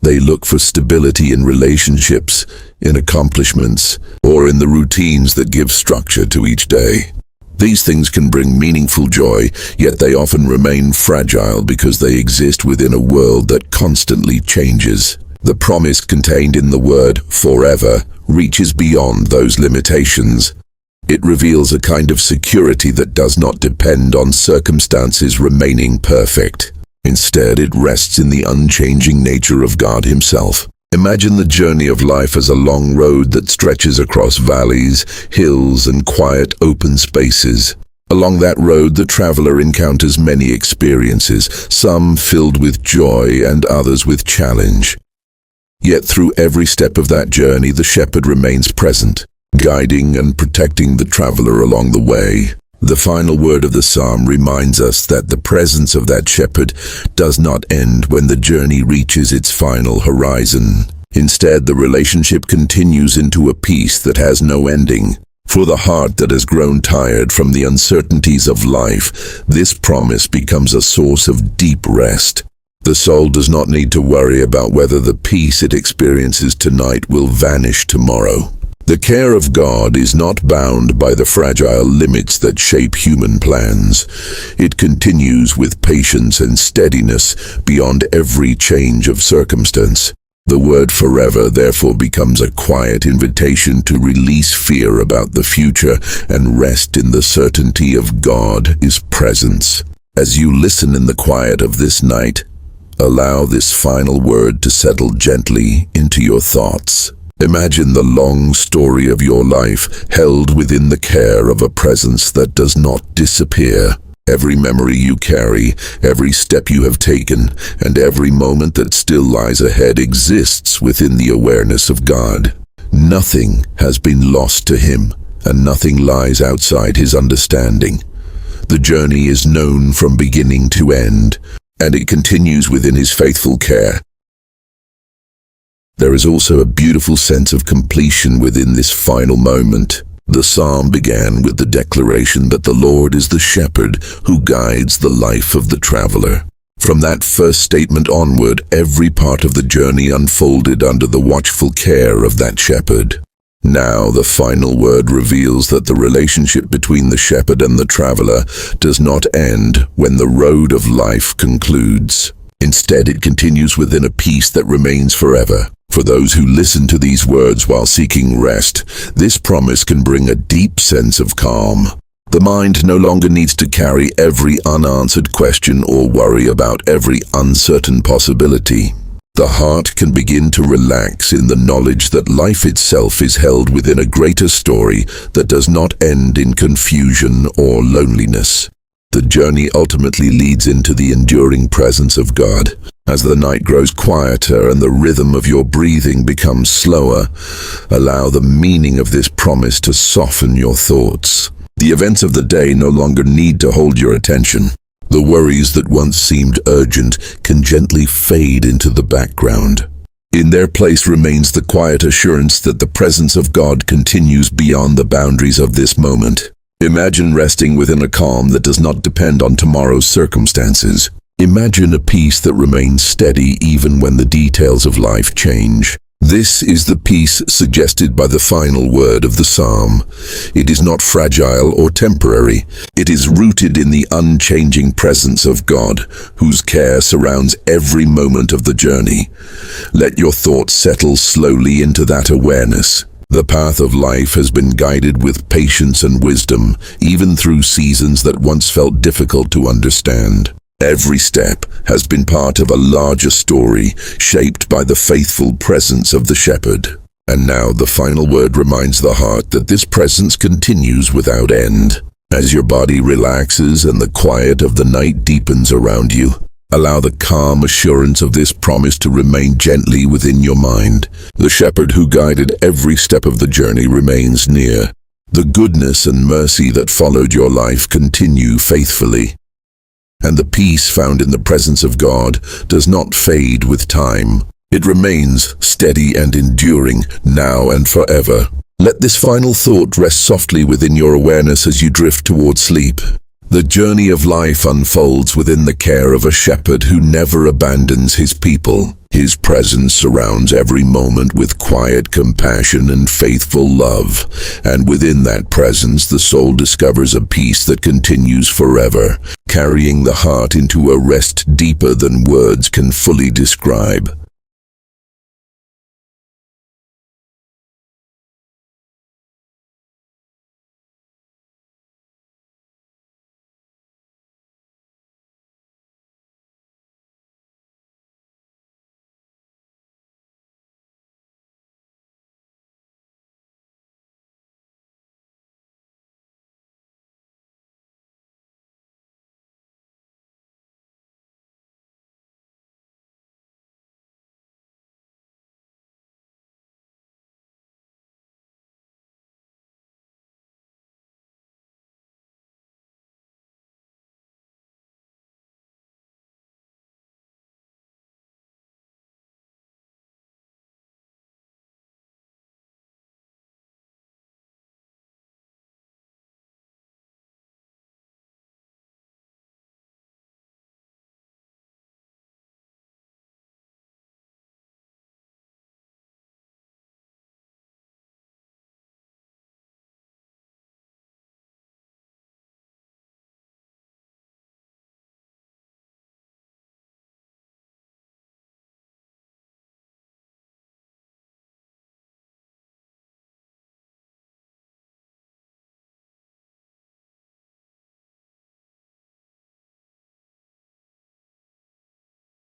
They look for stability in relationships, in accomplishments, or in the routines that give structure to each day. These things can bring meaningful joy, yet they often remain fragile because they exist within a world that constantly changes. The promise contained in the word forever reaches beyond those limitations. It reveals a kind of security that does not depend on circumstances remaining perfect. Instead, it rests in the unchanging nature of God Himself. Imagine the journey of life as a long road that stretches across valleys, hills, and quiet open spaces. Along that road, the traveler encounters many experiences, some filled with joy and others with challenge. Yet through every step of that journey, the shepherd remains present, guiding and protecting the traveler along the way. The final word of the psalm reminds us that the presence of that shepherd does not end when the journey reaches its final horizon. Instead, the relationship continues into a peace that has no ending. For the heart that has grown tired from the uncertainties of life, this promise becomes a source of deep rest. The soul does not need to worry about whether the peace it experiences tonight will vanish tomorrow. The care of God is not bound by the fragile limits that shape human plans. It continues with patience and steadiness beyond every change of circumstance. The word forever therefore becomes a quiet invitation to release fear about the future and rest in the certainty of God's presence. As you listen in the quiet of this night, allow this final word to settle gently into your thoughts. Imagine the long story of your life held within the care of a presence that does not disappear. Every memory you carry, every step you have taken, and every moment that still lies ahead exists within the awareness of God. Nothing has been lost to Him, and nothing lies outside His understanding. The journey is known from beginning to end, and it continues within His faithful care. There is also a beautiful sense of completion within this final moment. The psalm began with the declaration that the Lord is the shepherd who guides the life of the traveler. From that first statement onward, every part of the journey unfolded under the watchful care of that shepherd. Now the final word reveals that the relationship between the shepherd and the traveler does not end when the road of life concludes. Instead, it continues within a peace that remains forever. For those who listen to these words while seeking rest, this promise can bring a deep sense of calm. The mind no longer needs to carry every unanswered question or worry about every uncertain possibility. The heart can begin to relax in the knowledge that life itself is held within a greater story that does not end in confusion or loneliness. The journey ultimately leads into the enduring presence of God. As the night grows quieter and the rhythm of your breathing becomes slower, allow the meaning of this promise to soften your thoughts. The events of the day no longer need to hold your attention. The worries that once seemed urgent can gently fade into the background. In their place remains the quiet assurance that the presence of God continues beyond the boundaries of this moment. Imagine resting within a calm that does not depend on tomorrow's circumstances. Imagine a peace that remains steady even when the details of life change. This is the peace suggested by the final word of the psalm. It is not fragile or temporary. It is rooted in the unchanging presence of God, whose care surrounds every moment of the journey. Let your thoughts settle slowly into that awareness. The path of life has been guided with patience and wisdom, even through seasons that once felt difficult to understand. Every step has been part of a larger story, shaped by the faithful presence of the shepherd. And now the final word reminds the heart that this presence continues without end. As your body relaxes and the quiet of the night deepens around you, allow the calm assurance of this promise to remain gently within your mind. The shepherd who guided every step of the journey remains near. The goodness and mercy that followed your life continue faithfully. And the peace found in the presence of God does not fade with time. It remains steady and enduring now and forever. Let this final thought rest softly within your awareness as you drift toward sleep. The journey of life unfolds within the care of a shepherd who never abandons his people. His presence surrounds every moment with quiet compassion and faithful love, and within that presence the soul discovers a peace that continues forever, carrying the heart into a rest deeper than words can fully describe.